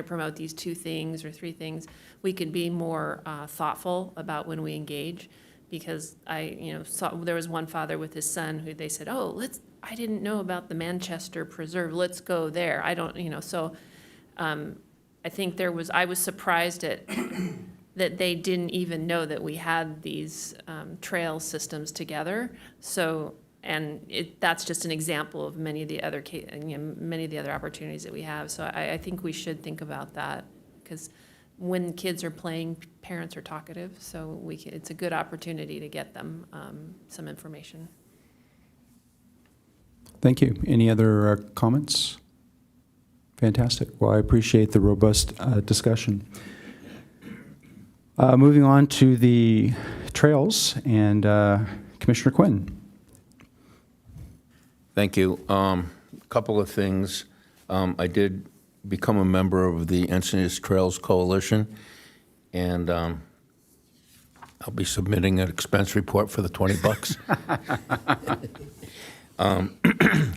promote these 2 things or 3 things, we could be more thoughtful about when we engage. Because I saw there was one father with his son who they said, "Oh, I didn't know about the Manchester Preserve. Let's go there." I don't, so I think I was surprised at that they didn't even know that we had these trail systems together. So, and that's just an example of many of the other opportunities that we have. So I think we should think about that, because when kids are playing, parents are talkative, so it's a good opportunity to get them some information. Thank you. Any other comments? Fantastic. Well, I appreciate the robust discussion. Moving on to the trails, and Commissioner Quinn. Thank you. Couple of things. I did become a member of the Encinitas Trails Coalition, and I'll be submitting an expense report for the $20.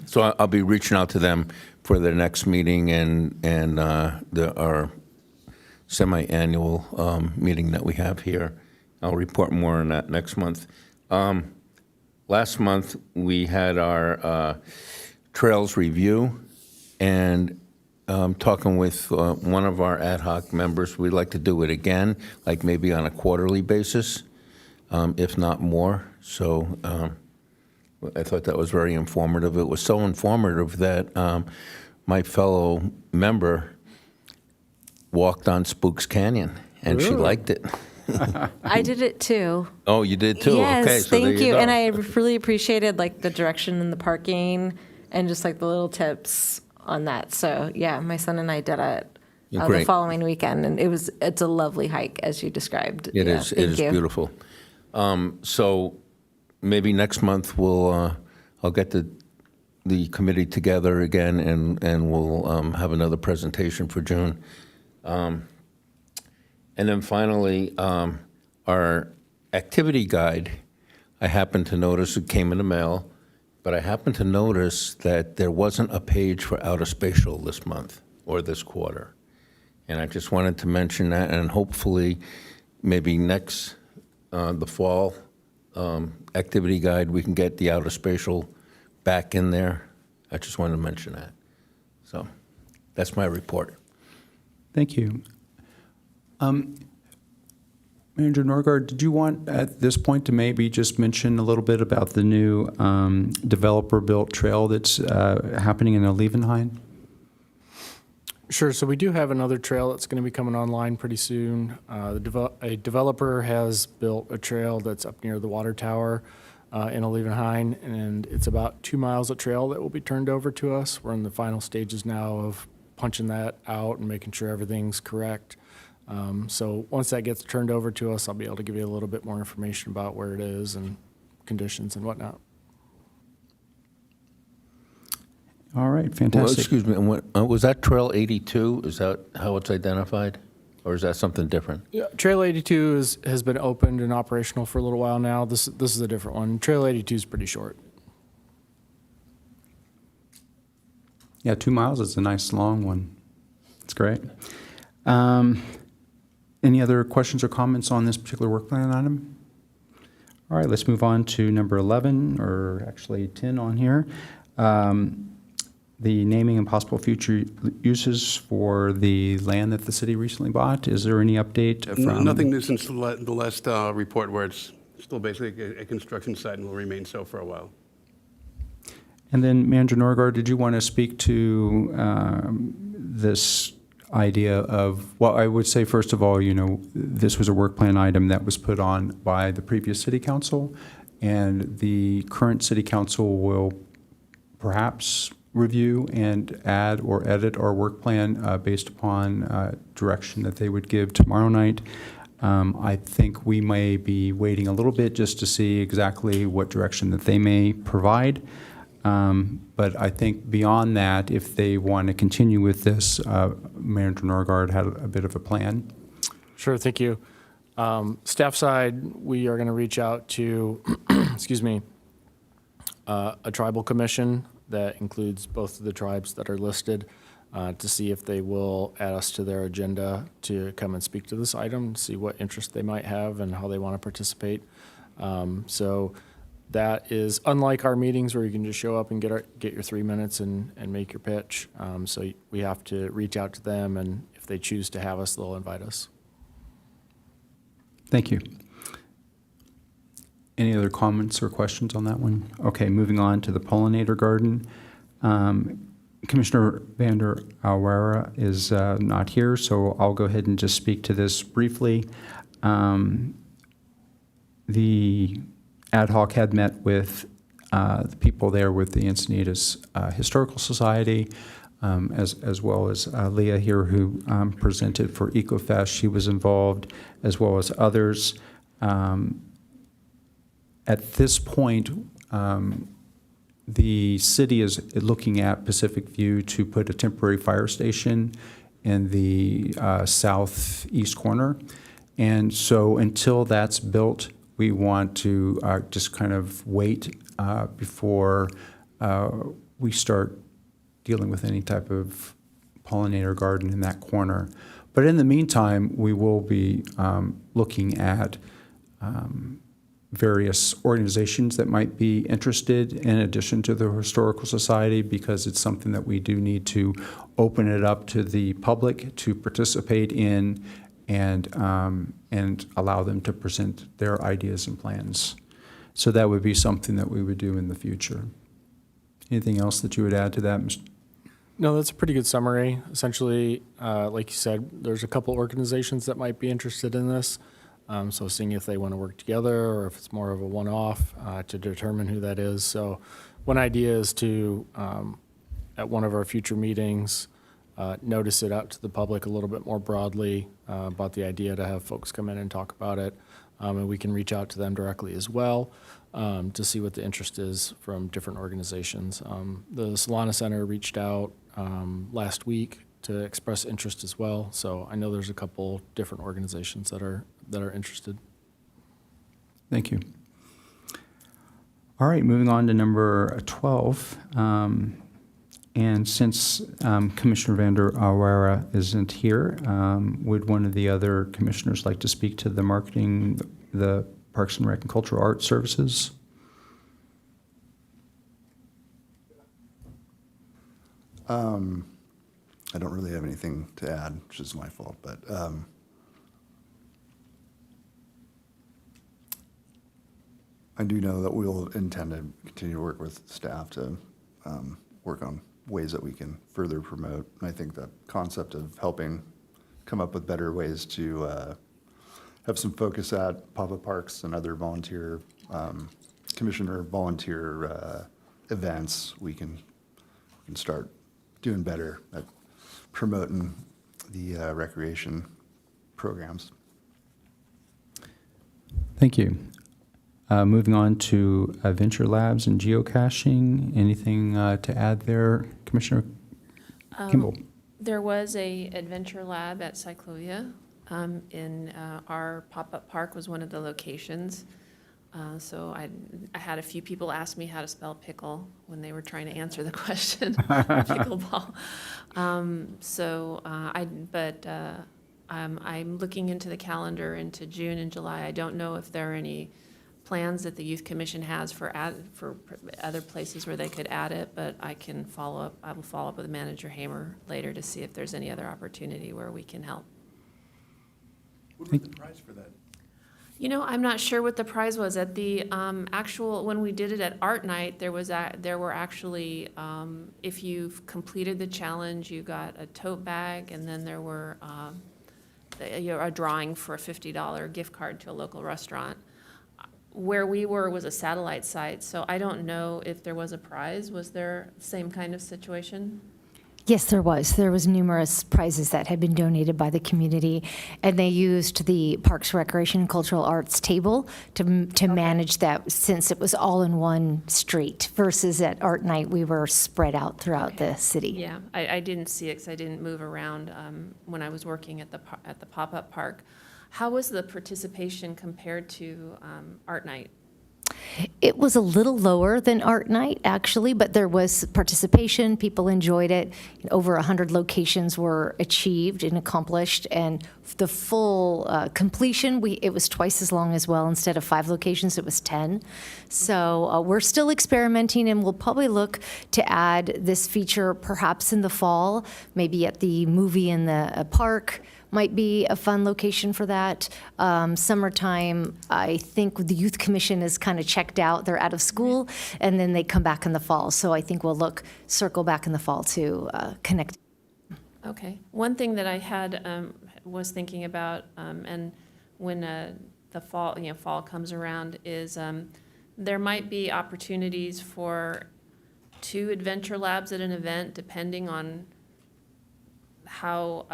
So I'll be reaching out to them for their next meeting and our semi-annual meeting that we have here. I'll report more on that next month. Last month, we had our trails review, and talking with one of our ad hoc members, we'd like to do it again, like maybe on a quarterly basis, if not more. So I thought that was very informative. It was so informative that my fellow member walked on Spooks Canyon, and she liked it. I did it too. Oh, you did too? Yes, okay, so thank there you. go. And I really appreciated like the direction in the parking and just like the little tips on that. So yeah, my son and I did it the Great. following weekend, and it's a lovely hike as you described. It Yeah, is. It thank is you. beautiful. So maybe next month I'll get the committee together again, and we'll have another presentation for June. And then finally, our activity guide, I happened to notice, it came in the mail, but I happened to notice that there wasn't a page for outer spatial this month or this quarter. And I just wanted to mention that, and hopefully maybe next, the fall activity guide, we can get the outer spatial back in there. I just wanted to mention that. So that's my report. Thank you. Manager Norgard, did you want at this point to maybe just mention a little bit about the new developer-built trail that's happening in Olevenheim? Sure. So we do have another trail that's going to be coming online pretty soon. A developer has built a trail that's up near the water tower in Olevenheim, and it's about 2 miles of trail that will be turned over to us. We're in the final stages now of punching that out and making sure everything's correct. So once that gets turned over to us, I'll be able to give you a little bit more information about where it is and conditions and whatnot. All right, Well, fantastic. excuse me, and was that Trail 82? Is that how it's identified? Or is that something different? Yeah, Trail 82 has been opened and operational for a little while now. This is a different one. Trail 82 is pretty short. Yeah, 2 miles is a nice long one. It's great. Any other questions or comments on this particular work plan item? All right, let's move on to number 11, or actually 10 on here. The naming and possible future uses for the land that the city recently bought. Is there any update from? Nothing new since the last report, where it's still basically a construction site and will remain so for a while. And then, Manager Norgard, did you want to speak to this idea of, well, I would say, first of all, this was a work plan item that was put on by the previous city council, and the current city council will perhaps review and add or edit our work plan based upon direction that they would give tomorrow night. I think we may be waiting a little bit just to see exactly what direction that they may provide. But I think beyond that, if they want to continue with this, Manager Norgard had a bit of a plan. Sure, thank you. Staff side, we are going to reach out to, excuse me, a tribal commission that includes both of the tribes that are listed to see if they will add us to their agenda to come and speak to this item, see what interest they might have and how they want to participate. So that is unlike our meetings where you can just show up and get your 3 minutes and make your pitch. So we have to reach out to them, and if they choose to have us, they'll invite us. Thank you. Any other comments or questions on that one? Okay, moving on to the pollinator garden. Commissioner Vander Alwara is not here, so I'll go ahead and just speak to this briefly. The ad hoc had met with the people there with the Encinitas Historical Society, as well as Leah here, who presented for EcoFest. She was involved, as well as others. At this point, the city is looking at Pacific View to put a temporary fire station in the southeast corner. And so until that's built, we want to just kind of wait before we start dealing with any type of pollinator garden in that corner. But in the meantime, we will be looking at various organizations that might be interested in addition to the Historical Society, because it's something that we do need to open it up to the public to participate in and allow them to present their ideas and plans. So that would be something that we would do in the future. Anything else that you would add to that, Mr.? No, that's a pretty good summary. Essentially, like you said, there's a couple organizations that might be interested in this. So seeing if they want to work together or if it's more of a one-off to determine who that is. So one idea is to, at one of our future meetings, notice it out to the public a little bit more broadly about the idea to have folks come in and talk about it. And we can reach out to them directly as well to see what the interest is from different organizations. The Solana Center reached out last week to express interest as well. So I know there's a couple different organizations that are interested. Thank you. All right, moving on to number 12. And since Commissioner Vander Alwara isn't here, would one of the other commissioners like to speak to the marketing, the Parks and Rec and Cultural Arts Services? I don't really have anything to add, which is my fault, but I do know that we'll intend to continue to work with staff to work on ways that we can further promote. And I think the concept of helping come up with better ways to have some focus at pop-up parks and other volunteer, commissioner volunteer events, we can start doing better at promoting the recreation programs. Thank you. Moving on to Venture Labs and geocaching. Anything to add there, Commissioner Kimball? There was a adventure lab at Cyclovia. In our pop-up park was one of the locations. So I had a few people ask me how to spell pickle when they were trying to answer the question, pickleball. I'm looking into the calendar into June and July. I don't know if there are any plans that the Youth Commission has for other places where they could add it, but I can follow up. I will follow up with Manager Hamer later to see if there's any other opportunity where we can help. What was the prize for that? You know, I'm not sure what the prize was at the actual, when we did it at Art Night, there were actually, if you've completed the challenge, you got a tote bag, and then there were a drawing for a $50 gift card to a local restaurant. Where we were was a satellite site, so I don't know if there was a prize. Was there the same kind of situation? Yes, there was. There was numerous prizes that had been donated by the community, and they used the Parks, Recreation, and Cultural Arts table to manage that, since it was all in one street, versus at Art Night, we were spread out throughout the city. Yeah, I didn't see it because I didn't move around when I was working at the pop-up park. How was the participation compared to Art Night? It was a little lower than Art Night, actually, but there was participation. People enjoyed it. Over 100 locations were achieved and accomplished, and the full completion, it was twice as long as well. Instead of 5 locations, it was 10. So we're still experimenting, and we'll probably look to add this feature perhaps in the fall, maybe at the movie in the park. Might be a fun location for that. Summertime, I think the Youth Commission is kind of checked out. They're out of school, and then they come back in the fall. So I think we'll circle back in the fall to connect. Okay. One thing that I had was thinking about, and when the fall comes around, is there might be opportunities for 2 adventure labs at an event, depending on how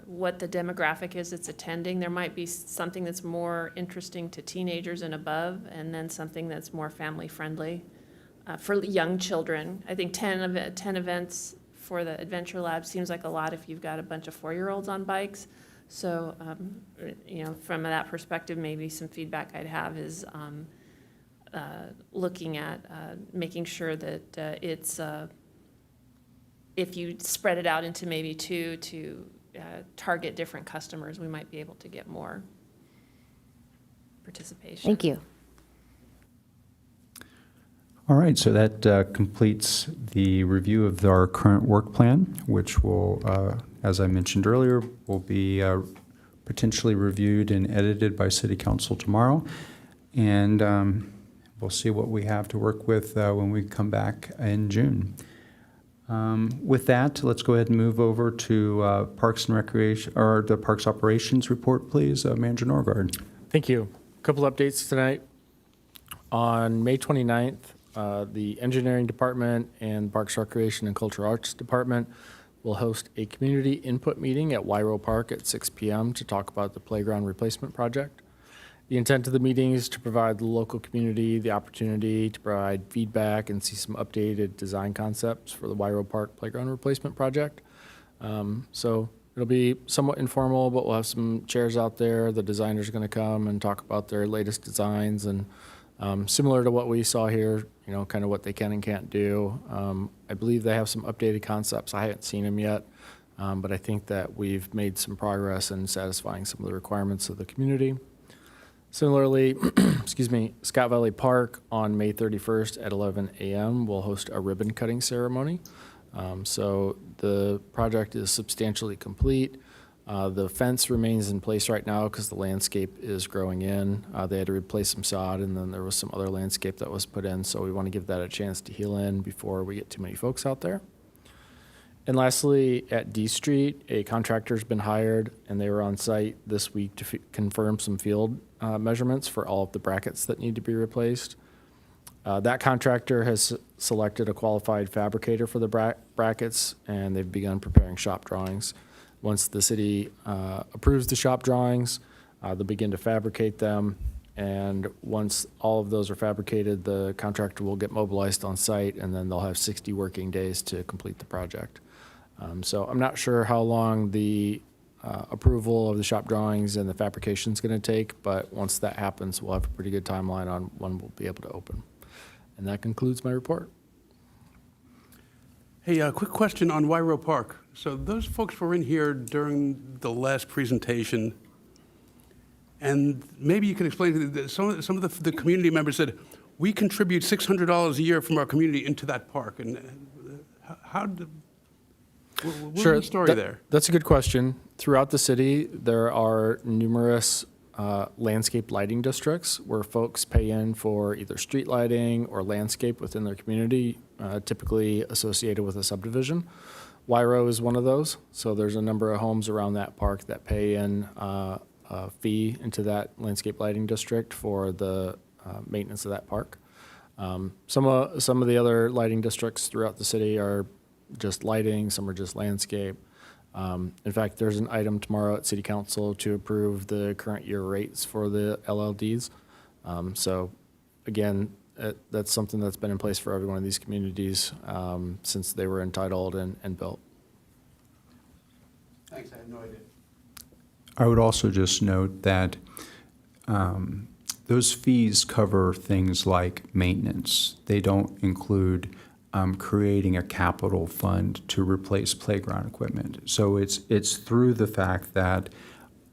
what the demographic is that's attending. There might be something that's more interesting to teenagers and above, and then something that's more family friendly for young children. I think 10 events for the Adventure Lab seems like a lot if you've got a bunch of 4-year-olds on bikes. So from that perspective, maybe some feedback I'd have is looking at making sure that it's if you spread it out into maybe 2 to target different customers, we might be able to get more participation. Thank you. All right, so that completes the review of our current work plan, which will, as I mentioned earlier, will be potentially reviewed and edited by City Council tomorrow. And we'll see what we have to work with when we come back in June. With that, let's go ahead and move over to Parks and Recreation, or the Parks Operations Report, please. Manager Norgard. Thank you. A couple updates tonight. On May 29th, the Engineering Department and Parks, Recreation, and Cultural Arts Department will host a community input meeting at Wyro Park at 6 p.m. to talk about the playground replacement project. The intent of the meeting is to provide the local community the opportunity to provide feedback and see some updated design concepts for the Wyro Park playground replacement project. So it'll be somewhat informal, but we'll have some chairs out there. The designers are going to come and talk about their latest designs, and similar to what we saw here, kind of what they can and can't do. I believe they have some updated concepts. I haven't seen them yet, but I think that we've made some progress in satisfying some of the requirements of the community. Similarly, Scott Valley Park on May 31st at 11 a.m. will host a ribbon cutting ceremony. So the project is substantially complete. The fence remains in place right now because the landscape is growing in. They had to replace some sod, and then there was some other landscape that was put in, so we want to give that a chance to heal in before we get too many folks out there. And lastly, at D Street, a contractor's been hired, and they were on site this week to confirm some field measurements for all of the brackets that need to be replaced. That contractor has selected a qualified fabricator for the brackets, and they've begun preparing shop drawings. Once the city approves the shop drawings, they'll begin to fabricate them, and once all of those are fabricated, the contractor will get mobilized on site, and then they'll have 60 working days to complete the project. So I'm not sure how long the approval of the shop drawings and the fabrication is going to take, but once that happens, we'll have a pretty good timeline on when we'll be able to open. And that concludes my report. Hey, a quick question on Wyro Park. So those folks were in here during the last presentation, and maybe you can explain, some of the community members said, we contribute $600 a year from our community into that park. And what's the story there? That's a good question. Throughout the city, there are numerous landscape lighting districts where folks pay in for either street lighting or landscape within their community, typically associated with a subdivision. Wyro is one of those, so there's a number of homes around that park that pay in a fee into that landscape lighting district for the maintenance of that park. Some of the other lighting districts throughout the city are just lighting, some are just landscape. In fact, there's an item tomorrow at City Council to approve the current year rates for the LLDs. So again, that's something that's been in place for every one of these communities since they were entitled and built. Thanks, I had no idea. I would also just note that those fees cover things like maintenance. They don't include creating a capital fund to replace playground equipment. So it's through the fact that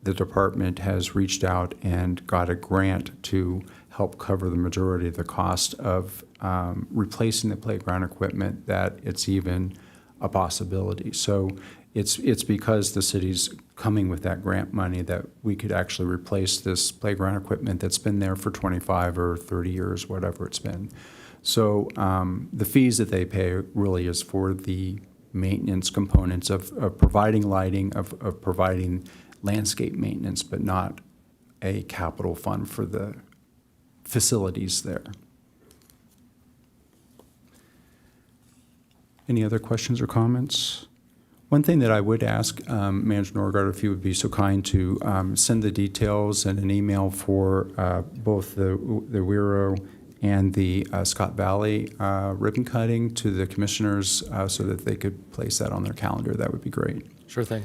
the department has reached out and got a grant to help cover the majority of the cost of replacing the playground equipment that it's even a possibility. So it's because the city's coming with that grant money that we could actually replace this playground equipment that's been there for 25 or 30 years, whatever it's been. So the fees that they pay really is for the maintenance components of providing lighting, of providing landscape maintenance, but not a capital fund for the facilities there. Any other questions or comments? One thing that I would ask Manager Norgard, if you would be so kind to send the details and an email for both the Wiro and the Scott Valley ribbon cutting to the commissioners so that they could place that on their calendar, that would be great. Sure thing.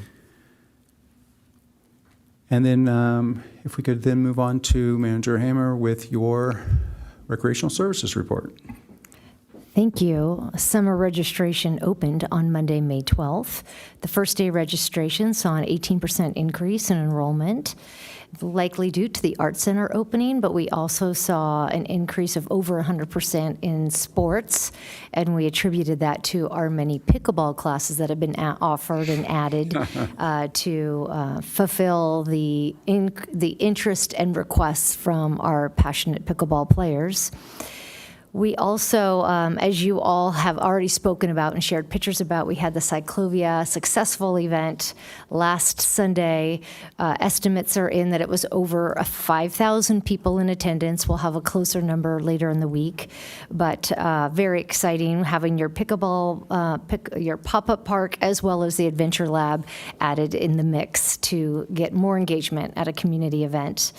And then if we could then move on to Manager Hammer with your recreational services report. Thank you. Summer registration opened on Monday, May 12th. The first day registration saw an 18% increase in enrollment, likely due to the Art Center opening, but we also saw an increase of over 100% in sports, and we attributed that to our many pickleball classes that have been offered and added to fulfill the interest and requests from our passionate pickleball players. We also, as you all have already spoken about and shared pictures about, we had the Cyclovia successful event last Sunday. Estimates are in that it was over 5,000 people in attendance. We'll have a closer number later in the week, but very exciting having your pickleball, your pop-up park as well as the Adventure Lab added in the mix to get more engagement at a community event.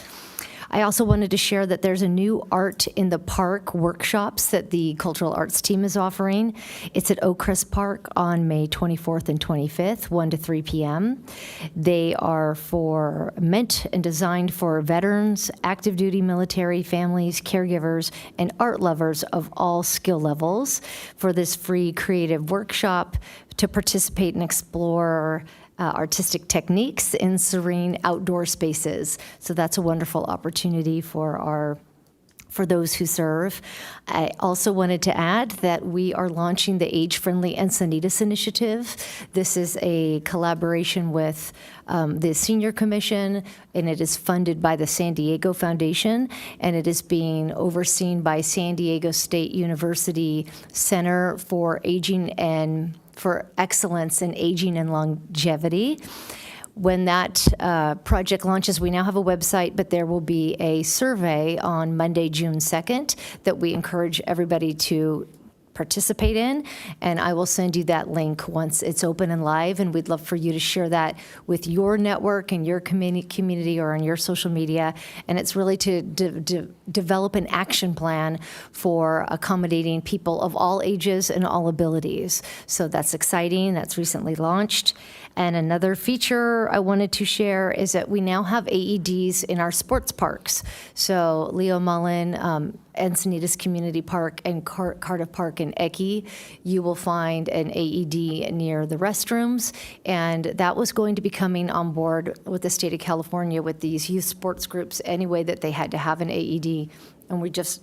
I also wanted to share that there's a new Art in the Park workshops that the Cultural Arts team is offering. It's at Oakcrest Park on May 24th and 25th, 1 to 3 p.m. They are meant and designed for veterans, active duty military families, caregivers, and art lovers of all skill levels for this free creative workshop to participate and explore artistic techniques in serene outdoor spaces. So that's a wonderful opportunity for those who serve. I also wanted to add that we are launching the Age-Friendly Encinitas initiative. This is a collaboration with the Senior Commission, and it is funded by the San Diego Foundation, and it is being overseen by San Diego State University Center for Aging and for Excellence in Aging and Longevity. When that project launches, we now have a website, but there will be a survey on Monday, June 2nd, that we encourage everybody to participate in, and I will send you that link once it's open and live, and we'd love for you to share that with your network and your community or on your social media, and it's really to develop an action plan for accommodating people of all ages and all abilities. So that's exciting. That's recently launched. And another feature I wanted to share is that we now have AEDs in our sports parks. So Leo Mullen, Encinitas Community Park, and Cardiff Park in Eki, you will find an AED near the restrooms. And that was going to be coming on board with the state of California with these youth sports groups anyway, that they had to have an AED. And we just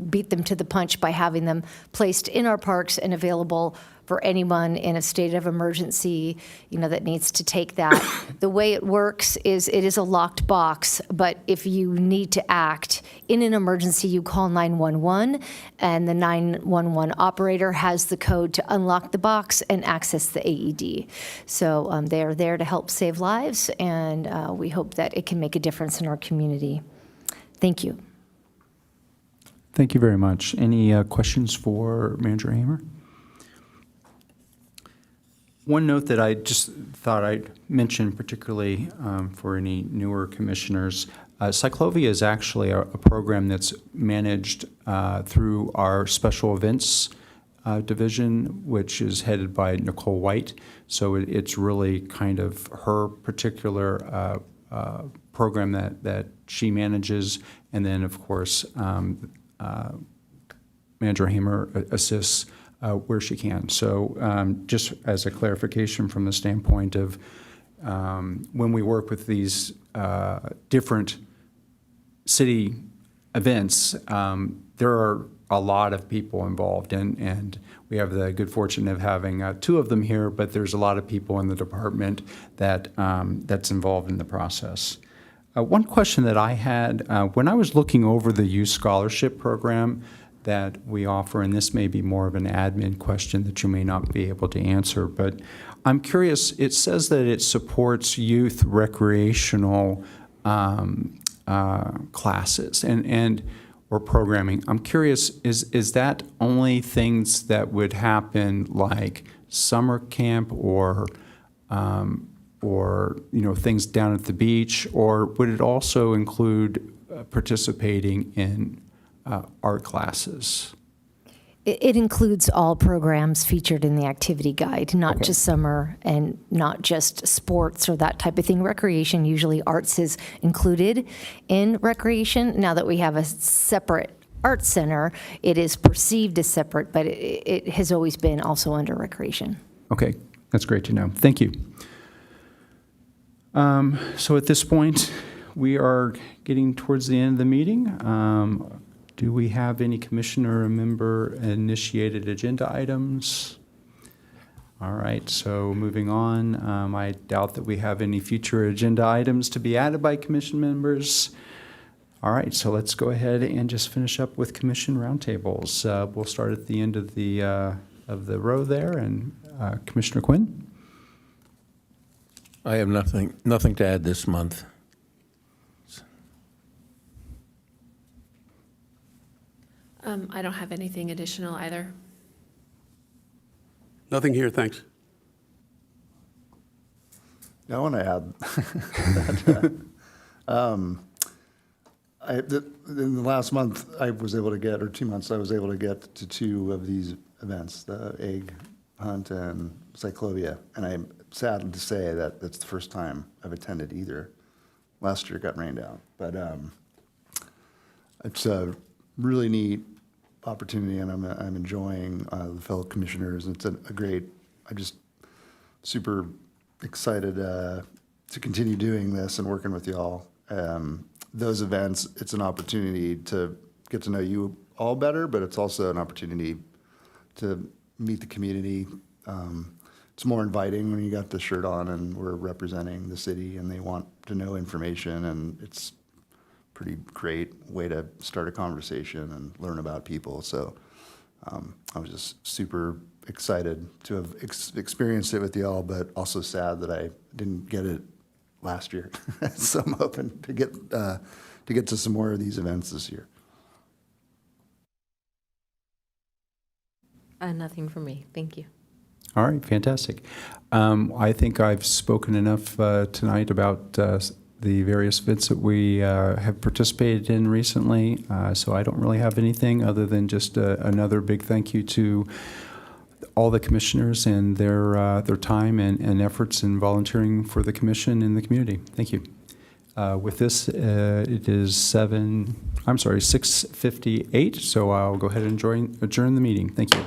beat them to the punch by having them placed in our parks and available for anyone in a state of emergency, that needs to take that. The way it works is it is a locked box, but if you need to act in an emergency, you call 911, and the 911 operator has the code to unlock the box and access the AED. So they are there to help save lives, and we hope that it can make a difference in our community. Thank you. Thank you very much. Any questions for Manager Hamer? One note that I just thought I'd mention, particularly for any newer commissioners, Cyclovia is actually a program that's managed through our special events division, which is headed by Nicole White. So it's really kind of her particular program that she manages, and then of course Manager Hamer assists where she can. So just as a clarification from the standpoint of when we work with these different city events, there are a lot of people involved, and we have the good fortune of having two of them here, but there's a lot of people in the department that that's involved in the process. One question that I had, when I was looking over the youth scholarship program that we offer, and this may be more of an admin question that you may not be able to answer, but I'm curious, it says that it supports youth recreational classes or programming. I'm curious, is that only things that would happen like summer camp or things down at the beach, or would it also include participating in art classes? It includes all programs featured in the activity guide, not just summer and not just sports or that type of thing. Recreation, usually arts is included in recreation. Now that we have a separate arts center, it is perceived as separate, but it has always been also under recreation. Okay, that's great to know. Thank you. So at this point, we are getting towards the end of the meeting. Do we have any commissioner or member initiated agenda items? All right, so moving on, I doubt that we have any future agenda items to be added by commission members. All right, so let's go ahead and just finish up with commission roundtables. We'll start at the end of the row there, and Commissioner Quinn. I have nothing to add this month. I don't have anything additional either. Nothing here, thanks. I want to add that in the last month, I was able to get, or 2 months, I was able to get to 2 of these events, the egg hunt and Cyclovia. And I'm sad to say that that's the first time I've attended either. Last year it got rained out. But it's a really neat opportunity, and I'm enjoying the fellow commissioners. It's a great, I'm just super excited to continue doing this and working with y'all. Those events, it's an opportunity to get to know you all better, but it's also an opportunity to meet the community. It's more inviting when you got the shirt on and we're representing the city and they want to know information, and it's pretty great way to start a conversation and learn about people. So I was just super excited to have experienced it with y'all, but also sad that I didn't get it last year. So I'm hoping to get to some more of these events this year. Nothing for me. Thank you. All right, fantastic. I think I've spoken enough tonight about the various events that we have participated in recently, so I don't really have anything other than just another big thank you to all the commissioners and their time and efforts in volunteering for the commission and the community. Thank you. With this, it is 6:58, so I'll go ahead and adjourn the meeting. Thank you.